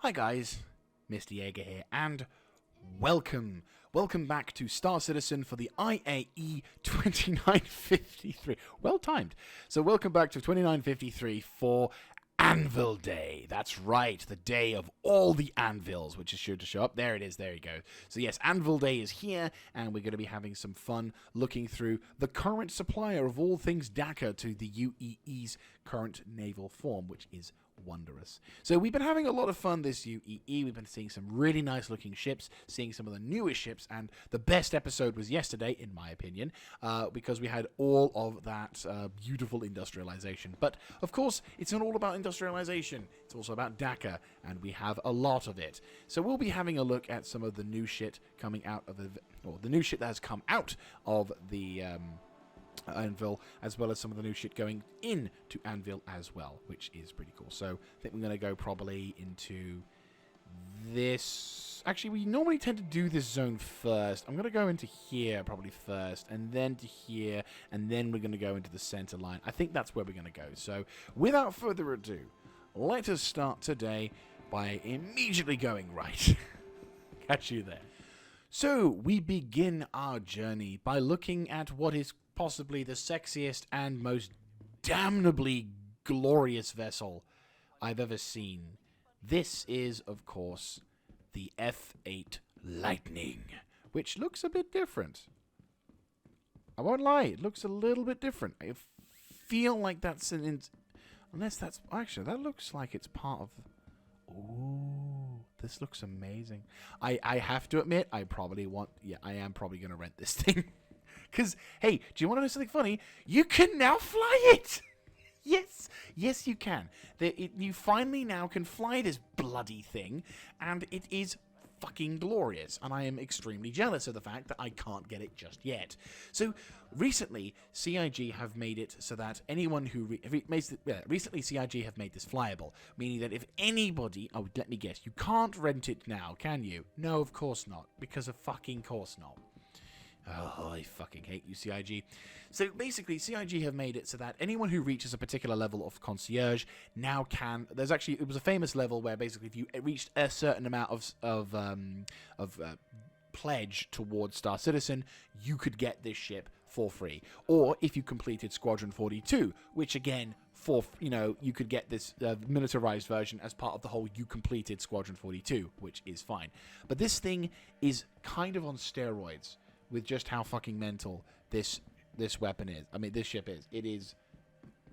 Hi guys, Mr. Jaeger here, and welcome back to Star Citizen for the IAE 2953. Well timed. So welcome back to 2953 for Anvil Day. That's right, the day of all the anvils, which is sure to show up. There it is, there you go. So yes, Anvil Day is here, and we're going to be having some fun looking through the current supplier of all things DACA to the UEE's current naval form, which is wondrous. So we've been having a lot of fun this UEE. We've been seeing some really nice looking ships, seeing some of the newest ships, and the best episode was yesterday, in my opinion, because we had all of that beautiful industrialization. But of course, it's not all about industrialization. It's also about DACA, and we have a lot of it. So we'll be having a look at some of the new shit coming out of the new shit that has come out of the Anvil, as well as some of the new shit going into Anvil as well, which is pretty cool. So I think we're going to go probably into this. Actually, we normally tend to do this zone first. I'm going to go into here probably first, and then to here, and then we're going to go into the center line. I think that's where we're going to go. So without further ado, let us start today by immediately going right. Catch you there. So we begin our journey by looking at what is possibly the sexiest and most damnably glorious vessel I've ever seen. This is, of course, the F8 Lightning, which looks a bit different. I won't lie, it looks a little bit different. I feel like that's unless that's... Actually, that looks like it's part of... Ooh, this looks amazing. I have to admit, I am probably going to rent this thing. Because, hey, do you want to know something funny? You can now fly it! Yes, you can. You finally now can fly this bloody thing, and it is fucking glorious. And I am extremely jealous of the fact that I can't get it just yet. So, recently, CIG have made it so that anyone who... recently, CIG have made this flyable, meaning that if anybody... Oh, let me guess. You can't rent it now, can you? No, of course not. Because of fucking course not. Oh, I fucking hate you, CIG. So basically, CIG have made it so that anyone who reaches a particular level of concierge now can... There's actually... It was a famous level where basically if you reached a certain amount of pledge towards Star Citizen, you could get this ship for free. Or if you completed Squadron 42, which again... you could get this militarized version as part of the whole you completed Squadron 42, which is fine. But this thing is kind of on steroids with just how fucking mental this weapon is. I mean, this ship is. It is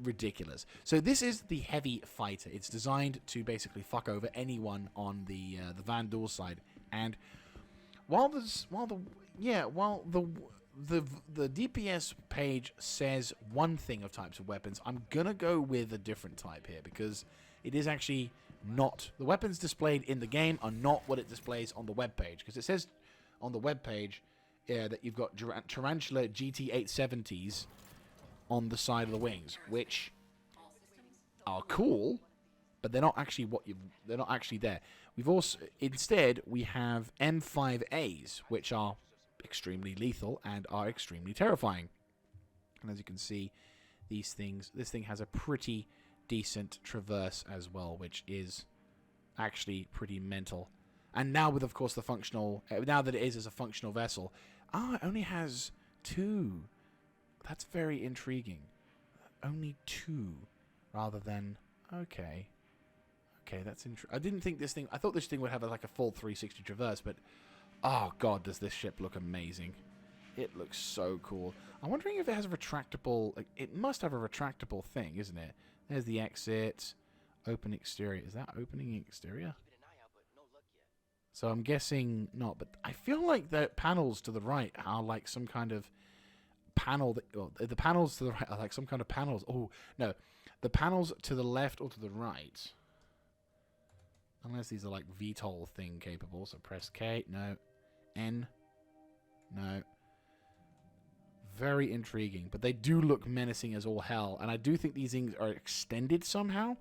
ridiculous. So this is the heavy fighter. It's designed to basically fuck over anyone on the Vandal side. And while the DPS page says one thing of types of weapons, I'm gonna go with a different type here because it is actually not... The weapons displayed in the game are not what it displays on the web page, because it says on the web page that you've got Tarantula GT870s on the side of the wings, which are cool, but they're not actually they're not actually there. We've also instead we have M5As, which are extremely lethal and are extremely terrifying. And as you can see, this thing has a pretty decent traverse as well, which is actually pretty mental. And now with, of course, the functional... now that it is as a functional vessel... it only has 2. That's very intriguing. Only 2, rather than... Okay, that's interesting. I didn't think this thing... I thought this thing would have like a full 360 traverse, but... Oh, God, does this ship look amazing. It looks so cool. I'm wondering if it has a retractable... it must have a retractable thing, isn't it? There's the exit. Open exterior. Is that opening exterior? So I'm guessing not, but I feel like the panels to the right are like some kind of panel. The panels to the right are like some kind of panels. Oh, no. The panels to the left or to the right. Unless these are like VTOL thing capable. So press K. No. N. No. Very intriguing. But they do look menacing as all hell. And I do think these things are extended somehow.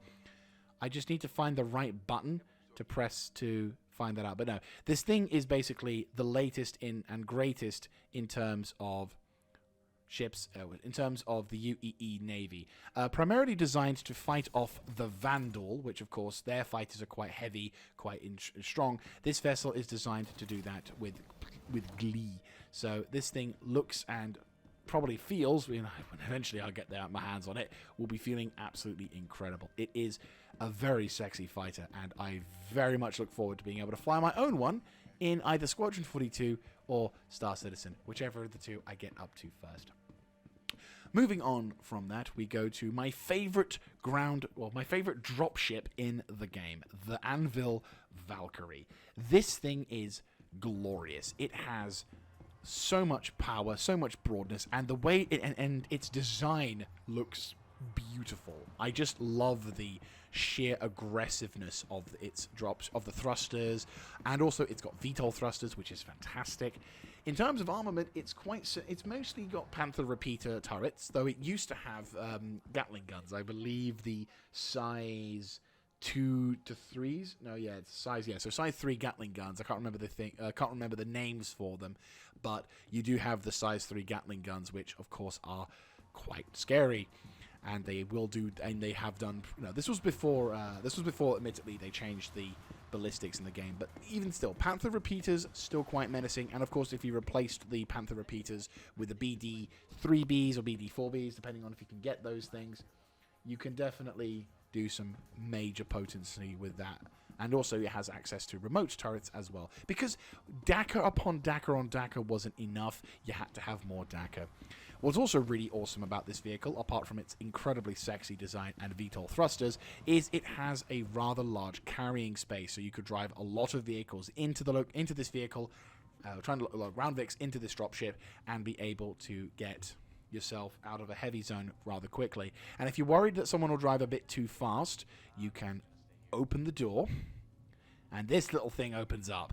I just need to find the right button to press to... find that out. But no, this thing is basically the latest in and greatest in terms of ships in terms of the UEE Navy. Primarily designed to fight off the Vandal, which of course their fighters are quite heavy, quite strong. This vessel is designed to do that with glee. So this thing looks and probably feels, when eventually I get my hands on it, will be feeling absolutely incredible. It is a very sexy fighter, and I very much look forward to being able to fly my own one in either Squadron 42 or Star Citizen, whichever of the two I get up to first. Moving on from that, we go to my favorite my favorite dropship in the game, the Anvil Valkyrie. This thing is glorious. It has so much power, so much broadness, and the way and its design looks beautiful. I just love the sheer aggressiveness of its drops, of the thrusters, and also it's got VTOL thrusters, which is fantastic. In terms of armament, it's mostly got Panther repeater turrets, though it used to have Gatling guns. I believe the size 2 to 3s. No, yeah, it's size, yeah. So size 3 Gatling guns. I can't remember the names for them, but you do have the size 3 Gatling guns, which of course are quite scary. And they will do, and they have done. This was before. Admittedly, they changed the ballistics in the game, but even still, Panther repeaters still quite menacing. And of course, if you replaced the Panther repeaters with the BD3Bs or BD4Bs, depending on if you can get those things, you can definitely do some major potency with that. And also, it has access to remote turrets as well. Because DACA upon DACA on DACA wasn't enough, you had to have more DACA. What's also really awesome about this vehicle, apart from its incredibly sexy design and VTOL thrusters, is it has a rather large carrying space. So you could drive a lot of vehicles into this vehicle, trying to load ground Vix into this dropship, and be able to get yourself out of a heavy zone rather quickly. And if you're worried that someone will drive a bit too fast, you can open the door, and this little thing opens up.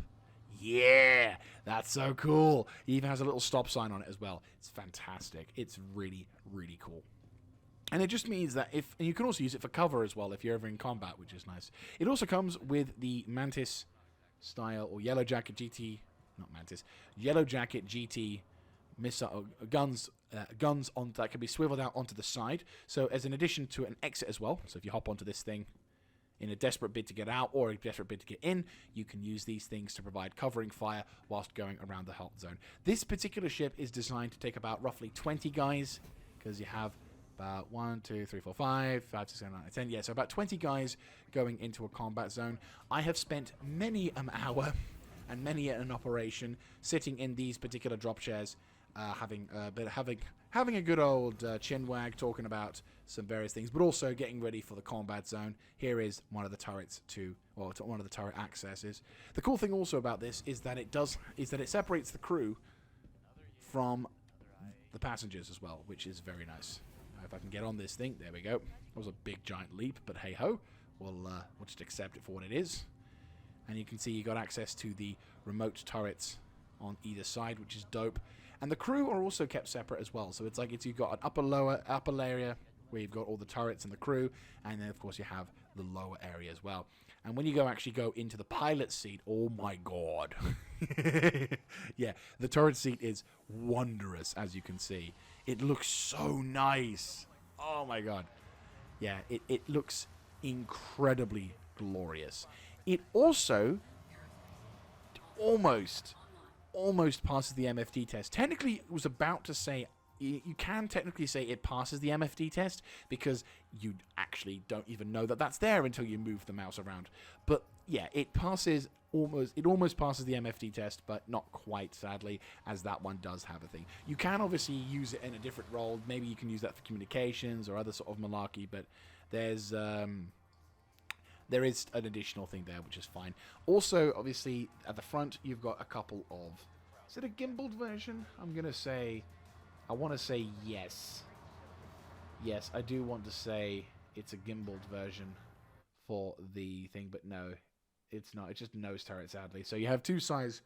Yeah, that's so cool. It even has a little stop sign on it as well. It's fantastic. It's really, really cool. And it just means that and you can also use it for cover as well if you're ever in combat, which is nice. It also comes with the Mantis style or Yellow Jacket GT, not Mantis, Yellow Jacket GT missile guns on that can be swiveled out onto the side. So as an addition to an exit as well. So if you hop onto this thing in a desperate bid to get out or a desperate bid to get in, you can use these things to provide covering fire whilst going around the hot zone. This particular ship is designed to take about roughly 20 guys, because you have about 1, 2, 3, 4, 5, 5, 6, 7, 8, 10. Yeah, so about 20 guys going into a combat zone. I have spent many an hour and many an operation sitting in these particular drop chairs, having a good old chin wag, talking about some various things, but also getting ready for the combat zone. Here is one of the turrets one of the turret accesses. The cool thing also about this is that it separates the crew from the passengers as well, which is very nice. If I can get on this thing, there we go. It was a big giant leap, but hey ho, we'll just accept it for what it is. And you can see you got access to the remote turrets on either side, which is dope. And the crew are also kept separate as well. So it's like you've got an upper area where you've got all the turrets and the crew, and then of course you have the lower area as well. And when you actually go into the pilot seat, oh my god. Yeah, the turret seat is wondrous, as you can see. It looks so nice. Oh my god. Yeah, it looks incredibly glorious. It also almost passes the MFD test. Technically, it was about to say, you can technically say it passes the MFD test, because you actually don't even know that that's there until you move the mouse around. But yeah, it almost passes the MFD test, but not quite, sadly, as that one does have a thing. You can obviously use it in a different role. Maybe you can use that for communications or other sort of malarkey, but there is an additional thing there, which is fine. Also, obviously, at the front, you've got a couple of... Is it a gimbaled version? I want to say yes. Yes, I do want to say it's a gimbaled version for the thing, but no, it's not. It's just a nose turret, sadly. So you have two sides.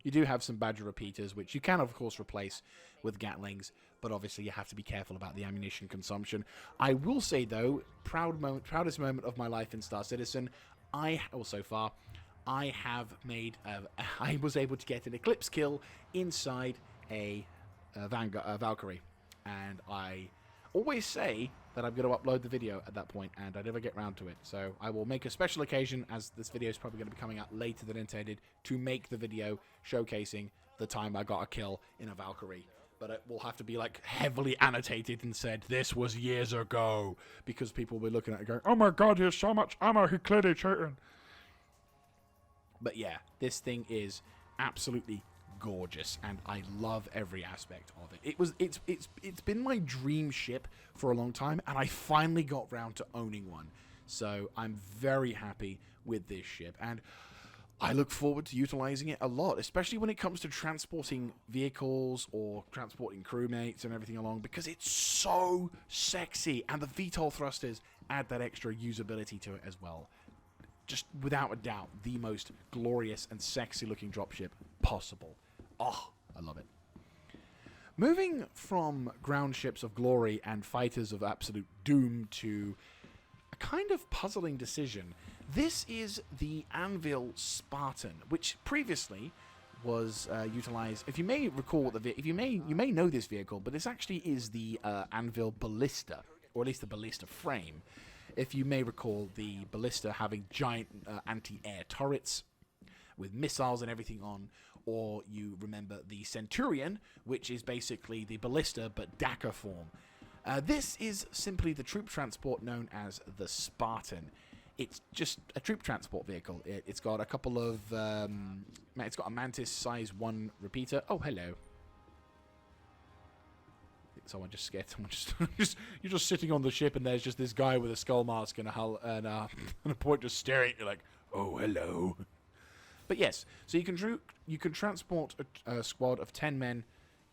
You do have some Badger repeaters, which you can, of course, replace with Gatlings, but obviously you have to be careful about the ammunition consumption. I will say, though, proudest moment of my life in Star Citizen, I was able to get an Eclipse kill inside a Valkyrie. and I always say that I'm going to upload the video at that point, and I never get round to it. So I will make a special occasion, as this video is probably going to be coming out later than intended, to make the video showcasing the time I got a kill in a Valkyrie. But it will have to be, like, heavily annotated and said, this was years ago, because people will be looking at it going, oh my god, he has so much ammo, he clearly cheating. But yeah, this thing is absolutely gorgeous, and I love every aspect of it. It's been my dream ship for a long time, and I finally got round to owning one. So I'm very happy with this ship, and I look forward to utilizing it a lot, especially when it comes to transporting vehicles or transporting crewmates and everything along, because it's so sexy, and the VTOL thrusters add that extra usability to it as well. Just without a doubt, the most glorious and sexy looking dropship possible. Oh, I love it. Moving from ground ships of glory and fighters of absolute doom to a kind of puzzling decision. This is the Anvil Spartan, which previously was utilized. If you may recall, you may know this vehicle, but this actually is the Anvil Ballista, or at least the Ballista frame. If you may recall, the Ballista having giant anti-air turrets with missiles and everything on, or you remember the Centurion, which is basically the Ballista but DACA form. This is simply the troop transport known as the Spartan. It's just a troop transport vehicle. It's got a couple of... it's got a Mantis size 1 repeater. Oh, hello. Someone just scared someone. You're just sitting on the ship, and there's just this guy with a skull mask and a hull and a point just staring at you like, oh, hello. But yes, so you can transport a squad of 10 men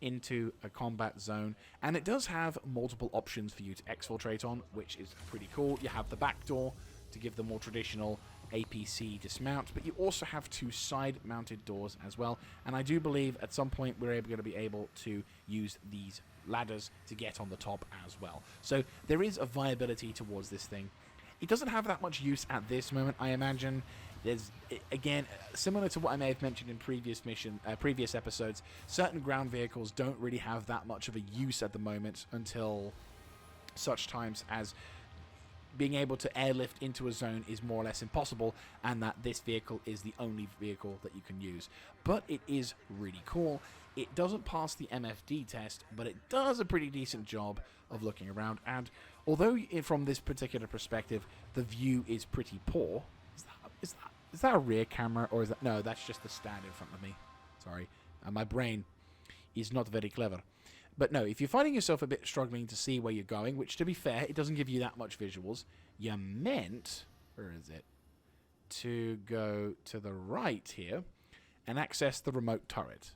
into a combat zone, and it does have multiple options for you to exfiltrate on, which is pretty cool. You have the back door to give the more traditional APC dismount, but you also have 2 side-mounted doors as well, and I do believe at some point we're going to be able to use these ladders to get on the top as well. So there is a viability towards this thing. It doesn't have that much use at this moment, I imagine. There's, again, similar to what I may have mentioned in previous episodes, certain ground vehicles don't really have that much of a use at the moment until such times as being able to airlift into a zone is more or less impossible, and that this vehicle is the only vehicle that you can use. But it is really cool. It doesn't pass the MFD test, but it does a pretty decent job of looking around, and although from this particular perspective the view is pretty poor. Is that a rear camera, or is that... No, that's just the stand in front of me. Sorry. My brain is not very clever. But no, if you're finding yourself a bit struggling to see where you're going, which, to be fair, it doesn't give you that much visuals, you're meant... Where is it? To go to the right here and access the remote turret.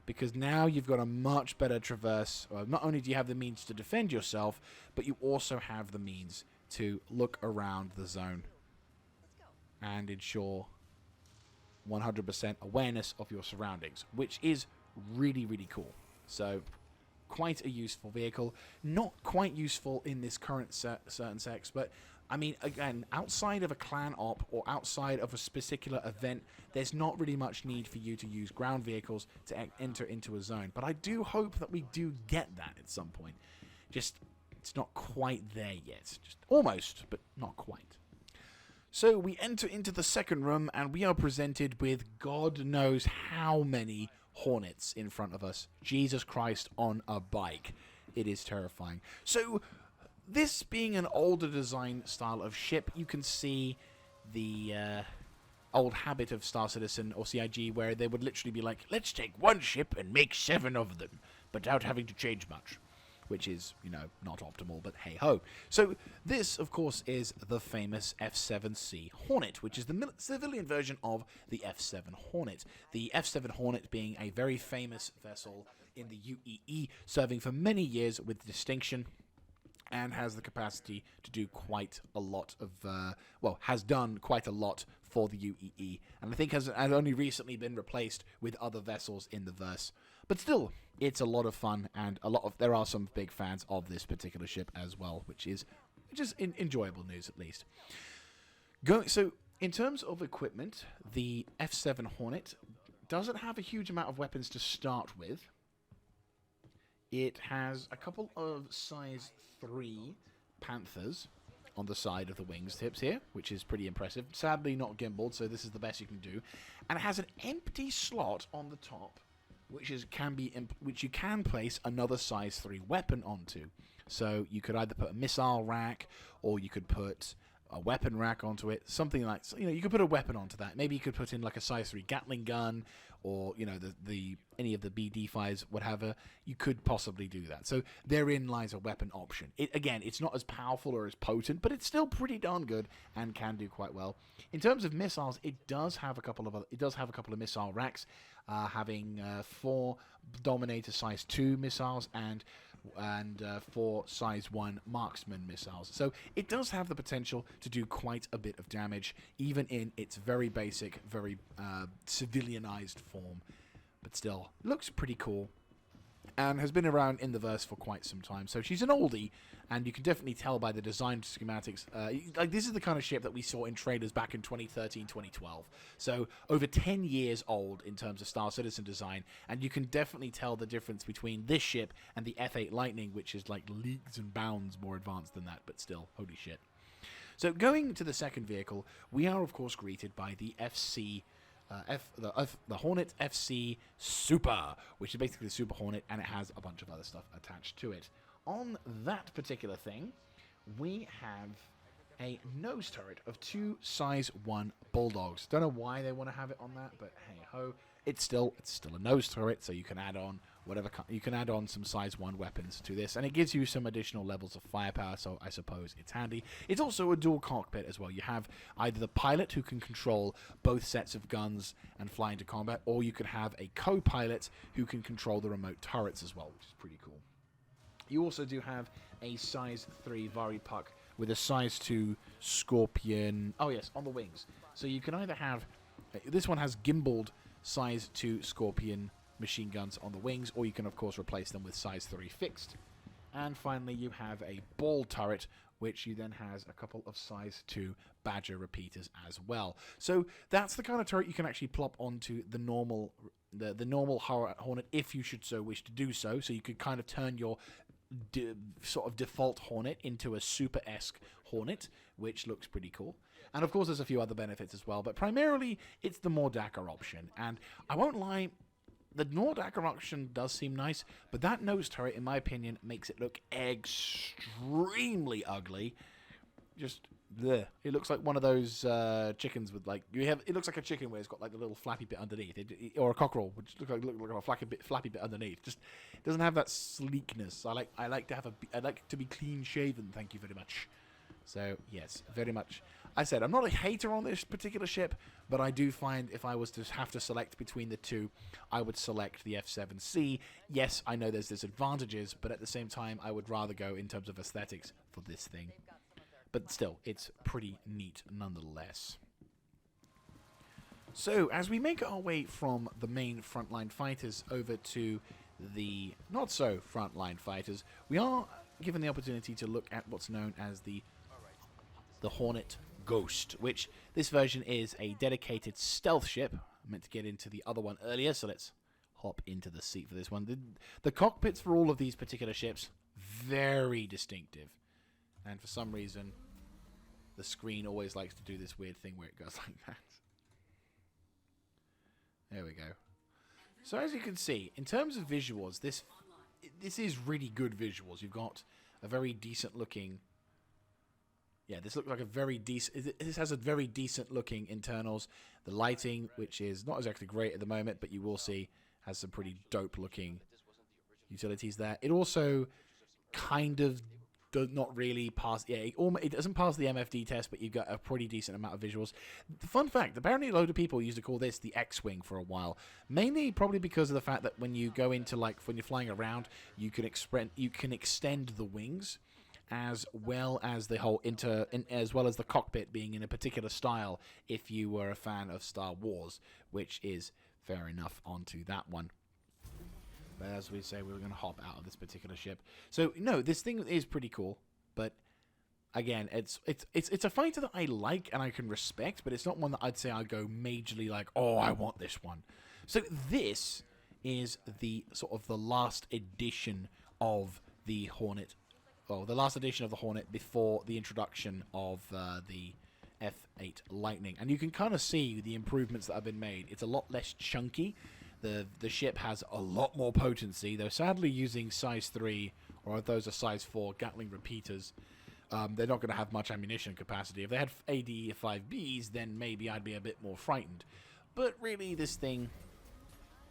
Because now you've got a much better traverse. Well, not only do you have the means to defend yourself, but you also have the means to look around the zone and ensure 100% awareness of your surroundings, which is really, really cool. So, quite a useful vehicle. Not quite useful in this current certain sex, but, I mean, again, outside of a clan op or outside of a particular event, there's not really much need for you to use ground vehicles to enter into a zone. But I do hope that we do get that at some point. Just, it's not quite there yet. Just almost, but not quite. So we enter into the second room, and we are presented with God knows how many Hornets in front of us. Jesus Christ on a bike. It is terrifying. So this being an older design style of ship, you can see the old habit of Star Citizen or CIG, where they would literally be like, let's take one ship and make 7 of them, but without having to change much. Which is, you know, not optimal, but hey-ho. So this, of course, is the famous F-7C Hornet, which is the civilian version of the F-7 Hornet. The F-7 Hornet being a very famous vessel in the UEE, serving for many years with distinction, and has the capacity to do quite a lot of, has done quite a lot for the UEE, and I think has only recently been replaced with other vessels in the verse. But still, it's a lot of fun, and there are some big fans of this particular ship as well, which is enjoyable news at least. So, in terms of equipment, the F-7 Hornet doesn't have a huge amount of weapons to start with. It has a couple of size 3 Panthers on the side of the wings tips here, which is pretty impressive. Sadly not gimbaled, so this is the best you can do. And it has an empty slot on the top, which you can place another size 3 weapon onto. So you could either put a missile rack, or you could put a weapon rack onto it, something like, you know, you could put a weapon onto that. Maybe you could put in like a size 3 Gatling gun, or, you know, the any of the BD5s, whatever. You could possibly do that. So therein lies a weapon option. Again, it's not as powerful or as potent, but it's still pretty darn good and can do quite well. In terms of missiles, it does have a couple of missile racks, having 4 Dominator size 2 missiles and 4 size 1 marksman missiles. So it does have the potential to do quite a bit of damage, even in its very basic, very civilianized form. But still, looks pretty cool, and has been around in the verse for quite some time. So she's an oldie, and you can definitely tell by the design schematics. Like, this is the kind of ship that we saw in trailers back in 2013, 2012. So over 10 years old in terms of Star Citizen design, and you can definitely tell the difference between this ship and the F8 Lightning, which is like leagues and bounds more advanced than that, but still, holy shit. So going to the second vehicle, we are of course greeted by the the Hornet FC Super, which is basically the Super Hornet, and it has a bunch of other stuff attached to it. On that particular thing, we have a nose turret of 2 size 1 Bulldogs. Don't know why they want to have it on that, but hey ho, it's still a nose turret, so you can add on some size 1 weapons to this, and it gives you some additional levels of firepower, so I suppose it's handy. It's also a dual cockpit as well. You have either the pilot, who can control both sets of guns and fly into combat, or you can have a co-pilot who can control the remote turrets as well, which is pretty cool. You also do have a size 3 Vari Puck with a size 2 Scorpion, oh yes, on the wings. So you can either have, this one has gimbaled size 2 Scorpion machine guns on the wings, or you can of course replace them with size 3 fixed. And finally you have a ball turret, which you then has a couple of size 2 Badger repeaters as well. So that's the kind of turret you can actually plop onto the normal Hornet, if you should so wish to do so. So you could kind of turn your sort of default Hornet into a Super-esque Hornet, which looks pretty cool. And of course there's a few other benefits as well, but primarily it's the Mordaka option. And I won't lie, the Mordaka option does seem nice, but that nose turret, in my opinion, makes it look extremely ugly. Just bleh. It looks like one of those chickens with like it looks like a chicken where it's got like the little flappy bit underneath, or a cockerel, which looks like a flappy bit underneath. Just it doesn't have that sleekness. I like to be clean shaven. Thank you very much. So yes, very much. I said I'm not a hater on this particular ship, but I do find if I was to have to select between the two, I would select the F7C. Yes, I know there's disadvantages, but at the same time, I would rather go in terms of aesthetics for this thing. But still, it's pretty neat nonetheless. So, as we make our way from the main frontline fighters over to the not-so-frontline fighters, we are given the opportunity to look at what's known as the Hornet Ghost, which this version is a dedicated stealth ship. I meant to get into the other one earlier, so let's hop into the seat for this one. The cockpits for all of these particular ships, very distinctive. And for some reason, the screen always likes to do this weird thing where it goes like that. There we go. So as you can see, in terms of visuals, this is really good visuals. You've got a very decent looking... Yeah, this looks like a very decent... This has a very decent looking internals. The lighting, which is not exactly great at the moment, but you will see, has some pretty dope looking utilities there. It also kind of does not really pass... Yeah, it doesn't pass the MFD test, but you've got a pretty decent amount of visuals. The fun fact, apparently a load of people used to call this the X-Wing for a while. Mainly probably because of the fact that when you go into, like, when you're flying around, you can extend the wings, as well as the whole as well as the cockpit being in a particular style if you were a fan of Star Wars, which is fair enough onto that one. But as we say, we're going to hop out of this particular ship. So no, this thing is pretty cool, but again, it's a fighter that I like and I can respect, but it's not one that I'd say I'd go majorly like, oh, I want this one. So this is the sort of the last edition of the Hornet, or the last edition of the Hornet before the introduction of the F8 Lightning. And you can kind of see the improvements that have been made. It's a lot less chunky. The ship has a lot more potency. They're sadly using size 3, or if those are size 4 Gatling repeaters. They're not going to have much ammunition capacity. If they had AD-5Bs, then maybe I'd be a bit more frightened. But really, this thing...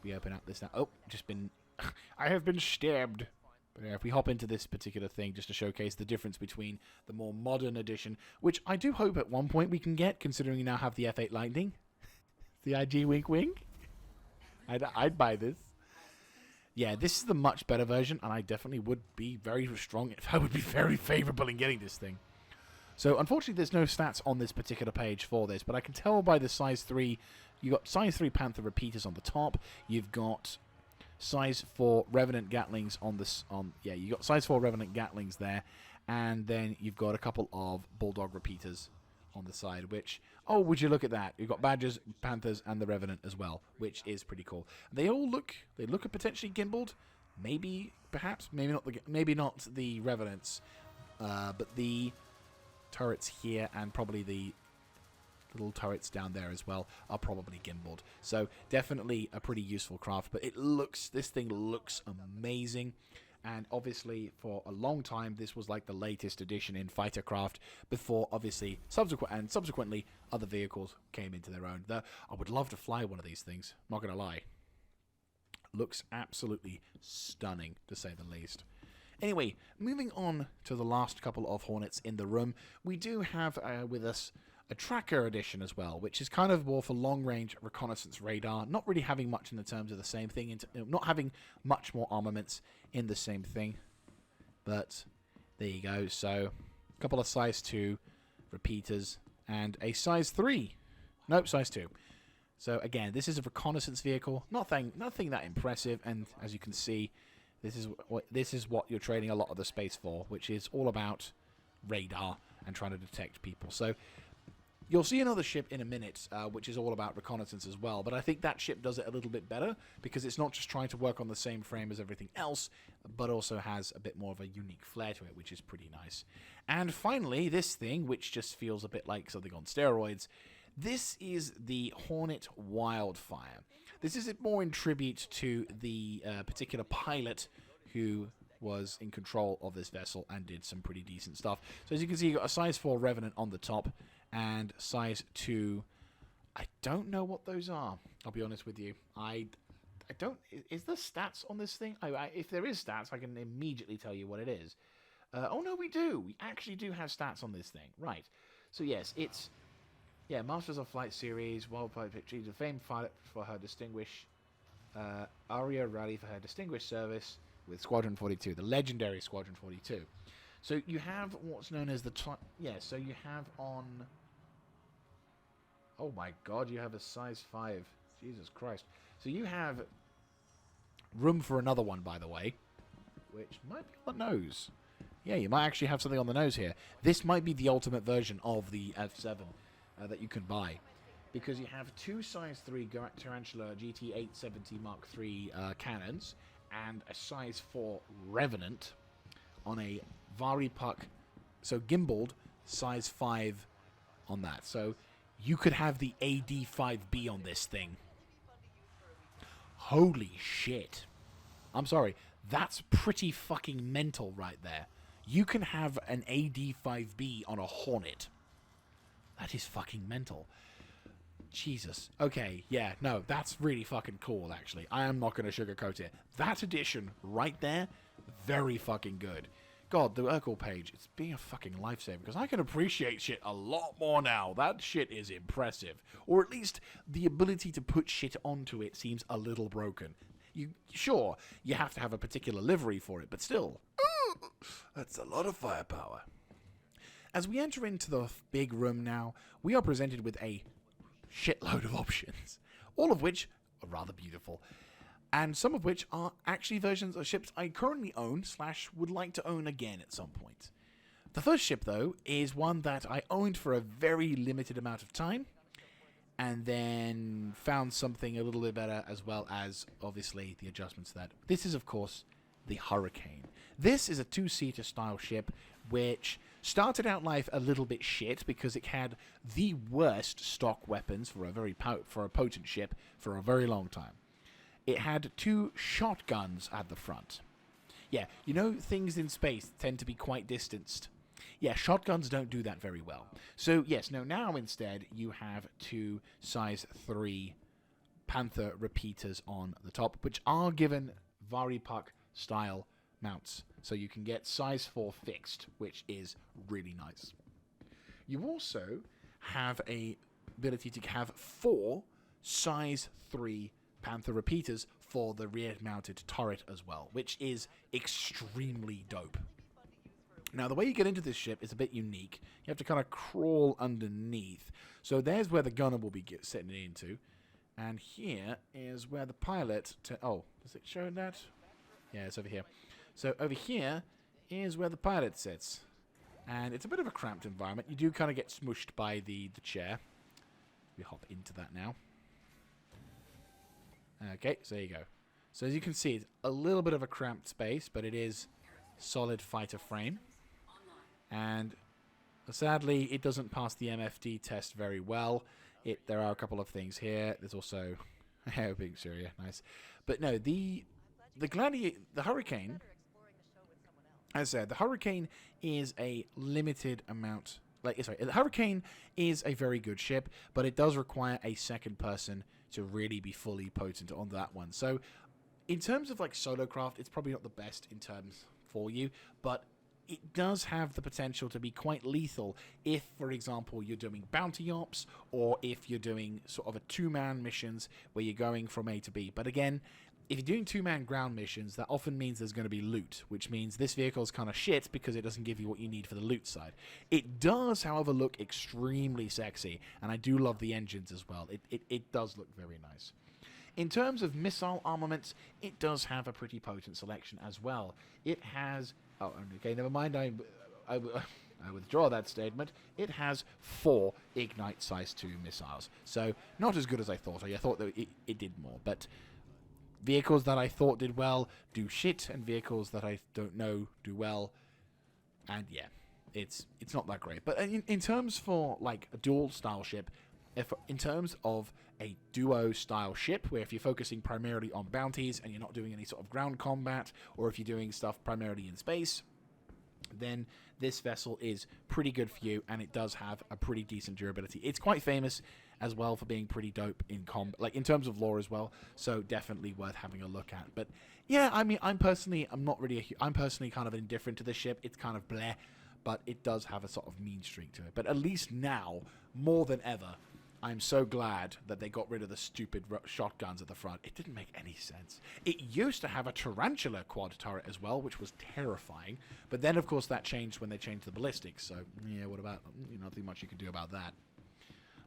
We open up this now. Oh, just been... I have been stabbed. But yeah, if we hop into this particular thing just to showcase the difference between the more modern edition, which I do hope at one point we can get, considering we now have the F8 Lightning. The IG wink wink. I'd buy this. Yeah, this is the much better version, and I definitely would be very strong. I would be very favorable in getting this thing. So, unfortunately, there's no stats on this particular page for this, but I can tell by the size 3. You've got size 3 Panther repeaters on the top. You've got size 4 Revenant Gatlings on this. You've got size 4 Revenant Gatlings there, and then you've got a couple of Bulldog repeaters on the side, which, oh, would you look at that? You've got Badgers, Panthers, and the Revenant as well, which is pretty cool. They look potentially gimbaled, maybe, perhaps, maybe not the Revenants, but the turrets here and probably the little turrets down there as well are probably gimbaled. So definitely a pretty useful craft, but this thing looks amazing. And obviously, for a long time, this was like the latest addition in fighter craft before, obviously, subsequently, other vehicles came into their own. I would love to fly one of these things, not going to lie. Looks absolutely stunning, to say the least. Anyway, moving on to the last couple of Hornets in the room, we do have with us a tracker edition as well, which is kind of more for long-range reconnaissance radar, not really having much in the terms of the same thing, not having much more armaments in the same thing. But there you go. So a couple of size 2 repeaters and a size 3. Nope, size 2. So again, this is a reconnaissance vehicle, nothing that impressive, and as you can see, this is what you're trading a lot of the space for, which is all about radar and trying to detect people. So you'll see another ship in a minute, which is all about reconnaissance as well, but I think that ship does it a little bit better, because it's not just trying to work on the same frame as everything else, but also has a bit more of a unique flair to it, which is pretty nice. And finally, this thing, which just feels a bit like something on steroids, this is the Hornet Wildfire. This is more in tribute to the particular pilot who was in control of this vessel and did some pretty decent stuff. So as you can see, you've got a size 4 Revenant on the top, and size 2, I don't know what those are, I'll be honest with you. I don't, is there stats on this thing? If there is stats, I can immediately tell you what it is. Oh no, we do. We actually do have stats on this thing. Right. So yes, it's, Masters of Flight series, Wildfire She's a famed pilot for her distinguished, Aria Rally for her distinguished service with Squadron 42, the legendary Squadron 42. So you have what's known as the, so you have on, oh my god, you have a size 5. Jesus Christ. So you have room for another one, by the way, which might be on the nose. Yeah, you might actually have something on the nose here. This might be the ultimate version of the F7 that you can buy, because you have 2 size 3 Tarantula GT870 Mark III cannons and a size 4 Revenant on a Vari Puck, so gimbaled, size 5 on that. So you could have the AD-5B on this thing. Holy shit. I'm sorry. That's pretty fucking mental right there. You can have an AD-5B on a Hornet. That is fucking mental. Jesus. Okay, yeah, no, that's really fucking cool, actually. I am not going to sugarcoat it. That edition right there, very fucking good. God, the Urkel page, it's being a fucking lifesaver, because I can appreciate shit a lot more now. That shit is impressive. Or at least the ability to put shit onto it seems a little broken. Sure, you have to have a particular livery for it, but still, that's a lot of firepower. As we enter into the big room now, we are presented with a shitload of options, all of which are rather beautiful, and some of which are actually versions of ships I currently own / would like to own again at some point. The first ship, though, is one that I owned for a very limited amount of time, and then found something a little bit better, as well as, obviously, the adjustments to that. This is, of course, the Hurricane. This is a two-seater style ship which started out life a little bit shit because it had the worst stock weapons for a potent ship for a very long time. It had 2 shotguns at the front. Yeah, you know things in space tend to be quite distanced. Yeah, shotguns don't do that very well. So yes, now instead you have 2 size 3 Panther repeaters on the top, which are given Varipuck style mounts. So you can get size 4 fixed, which is really nice. You also have a ability to have 4 size 3 Panther repeaters for the rear-mounted turret as well, which is extremely dope. Now, the way you get into this ship is a bit unique. You have to kind of crawl underneath. So there's where the gunner will be sitting into. And here is where the pilot... oh, does it show that? Yeah, it's over here. So over here is where the pilot sits. And it's a bit of a cramped environment. You do kind of get smushed by the chair. We hop into that now. Okay, so there you go. So as you can see, it's a little bit of a cramped space, but it is solid fighter frame. And sadly, it doesn't pass the MFD test very well. There are a couple of things here. There's also a big Syria, nice. But no, the Hurricane, as I said, the Hurricane is a limited amount. The Hurricane is a very good ship, but it does require a second person to really be fully potent on that one. So, in terms of solo craft, it's probably not the best in terms for you, but it does have the potential to be quite lethal if, for example, you're doing bounty ops or if you're doing sort of a 2-man missions where you're going from A to B. But again, if you're doing 2-man ground missions, that often means there's going to be loot, which means this vehicle is kind of shit because it doesn't give you what you need for the loot side. It does, however, look extremely sexy, and I do love the engines as well. It does look very nice. In terms of missile armaments, it does have a pretty potent selection as well. It has... Oh, okay, never mind. I withdraw that statement. It has 4 Ignite Size 2 missiles. So, not as good as I thought. I thought that it did more. But vehicles that I thought did well do shit, and vehicles that I don't know do well. And yeah, it's not that great. But in terms for a dual style ship, in terms of a duo style ship, where if you're focusing primarily on bounties and you're not doing any sort of ground combat, or if you're doing stuff primarily in space, then this vessel is pretty good for you, and it does have a pretty decent durability. It's quite famous as well for being pretty dope in combat, in terms of lore as well, so definitely worth having a look at. But yeah, I mean, I'm personally kind of indifferent to this ship. It's kind of bleh, but it does have a sort of mean streak to it. But at least now, more than ever, I'm so glad that they got rid of the stupid shotguns at the front. It didn't make any sense. It used to have a tarantula quad turret as well, which was terrifying. But then, of course, that changed when they changed the ballistics. So, yeah, what about... nothing much you can do about that.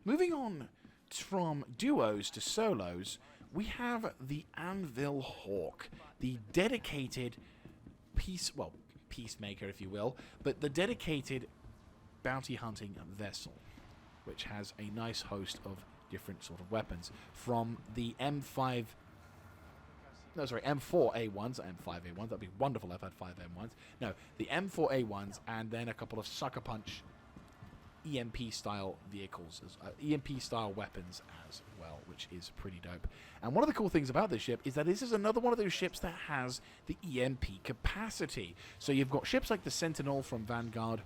Moving on from duos to solos, we have the Anvil Hawk, the dedicated peacemaker, if you will, but the dedicated bounty hunting vessel, which has a nice host of different sort of weapons, from the M4A1s, M5A1s, that'd be wonderful if I had 5 M1s. No, the M4A1s, and then a couple of Sucker Punch EMP-style vehicles, EMP-style weapons as well, which is pretty dope. And one of the cool things about this ship is that this is another one of those ships that has the EMP capacity. So you've got ships like the Sentinel from Vanguard.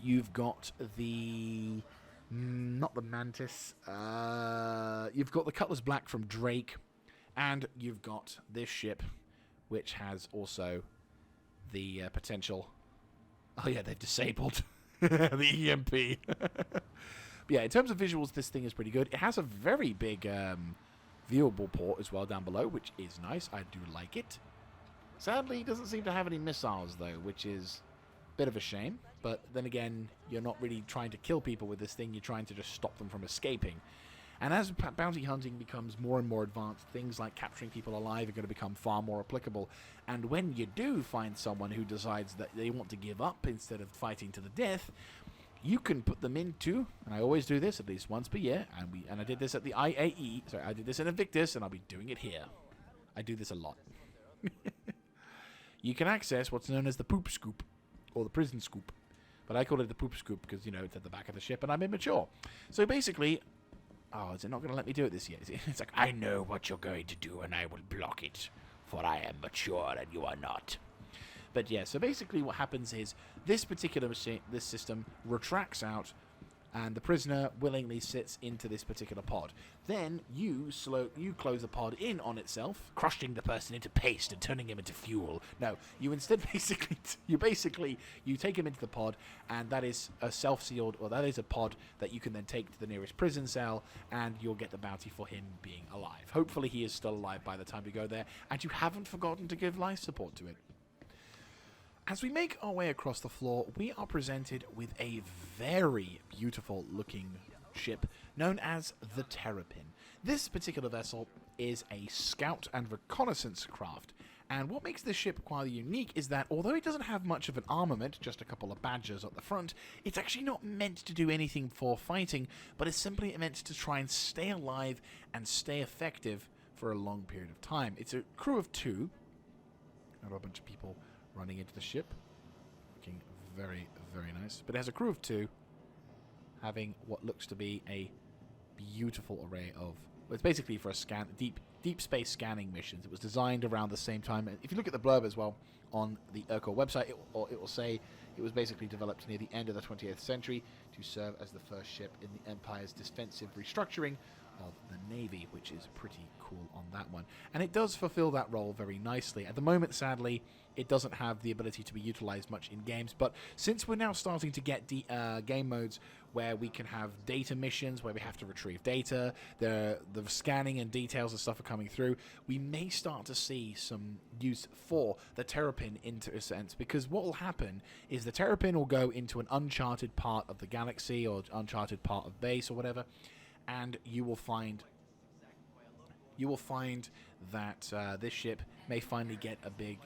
You've got the... not the Mantis. You've got the Cutlass Black from Drake. And you've got this ship, which has also the potential... Oh yeah, they've disabled the EMP. But yeah, in terms of visuals, this thing is pretty good. It has a very big viewable port as well down below, which is nice. I do like it. Sadly, it doesn't seem to have any missiles, though, which is a bit of a shame. But then again, you're not really trying to kill people with this thing. You're trying to just stop them from escaping. And as bounty hunting becomes more and more advanced, things like capturing people alive are going to become far more applicable. And when you do find someone who decides that they want to give up instead of fighting to the death, you can put them into, and I always do this at least once per year, and I did this at the IAE, sorry, I did this in Invictus, and I'll be doing it here. I do this a lot. you can access what's known as the poop scoop, or the prison scoop. But I call it the poop scoop because, you know, it's at the back of the ship and I'm immature. So basically... Oh, is it not going to let me do it this year? It's like, I know what you're going to do and I will block it, for I am mature and you are not. But yeah, so basically what happens is this particular machine, this system retracts out and the prisoner willingly sits into this particular pod. Then you close the pod in on itself, crushing the person into paste and turning him into fuel. No, you instead you take him into the pod, and that is a self-sealed, or that is a pod that you can then take to the nearest prison cell, and you'll get the bounty for him being alive. Hopefully he is still alive by the time you go there, and you haven't forgotten to give life support to it. As we make our way across the floor, we are presented with a very beautiful looking ship known as the Terrapin. This particular vessel is a scout and reconnaissance craft, and what makes this ship quite unique is that although it doesn't have much of an armament, just a couple of badges at the front, it's actually not meant to do anything for fighting, but it's simply meant to try and stay alive and stay effective for a long period of time. It's a crew of 2, not a bunch of people running into the ship, looking very, very nice. But it has a crew of 2, having what looks to be a beautiful array of... Well, it's basically for a deep space scanning missions. It was designed around the same time. If you look at the blurb as well on the ERCOR website, it will say it was basically developed near the end of the 20th century to serve as the first ship in the Empire's defensive restructuring of the Navy, which is pretty cool on that one. And it does fulfill that role very nicely. At the moment, sadly, it doesn't have the ability to be utilized much in games, but since we're now starting to get game modes where we can have data missions, where we have to retrieve data, the scanning and details and stuff are coming through, we may start to see some use for the Terrapin into a sense, because what will happen is the Terrapin will go into an uncharted part of the galaxy or uncharted part of base or whatever, and you will find that this ship may finally get a big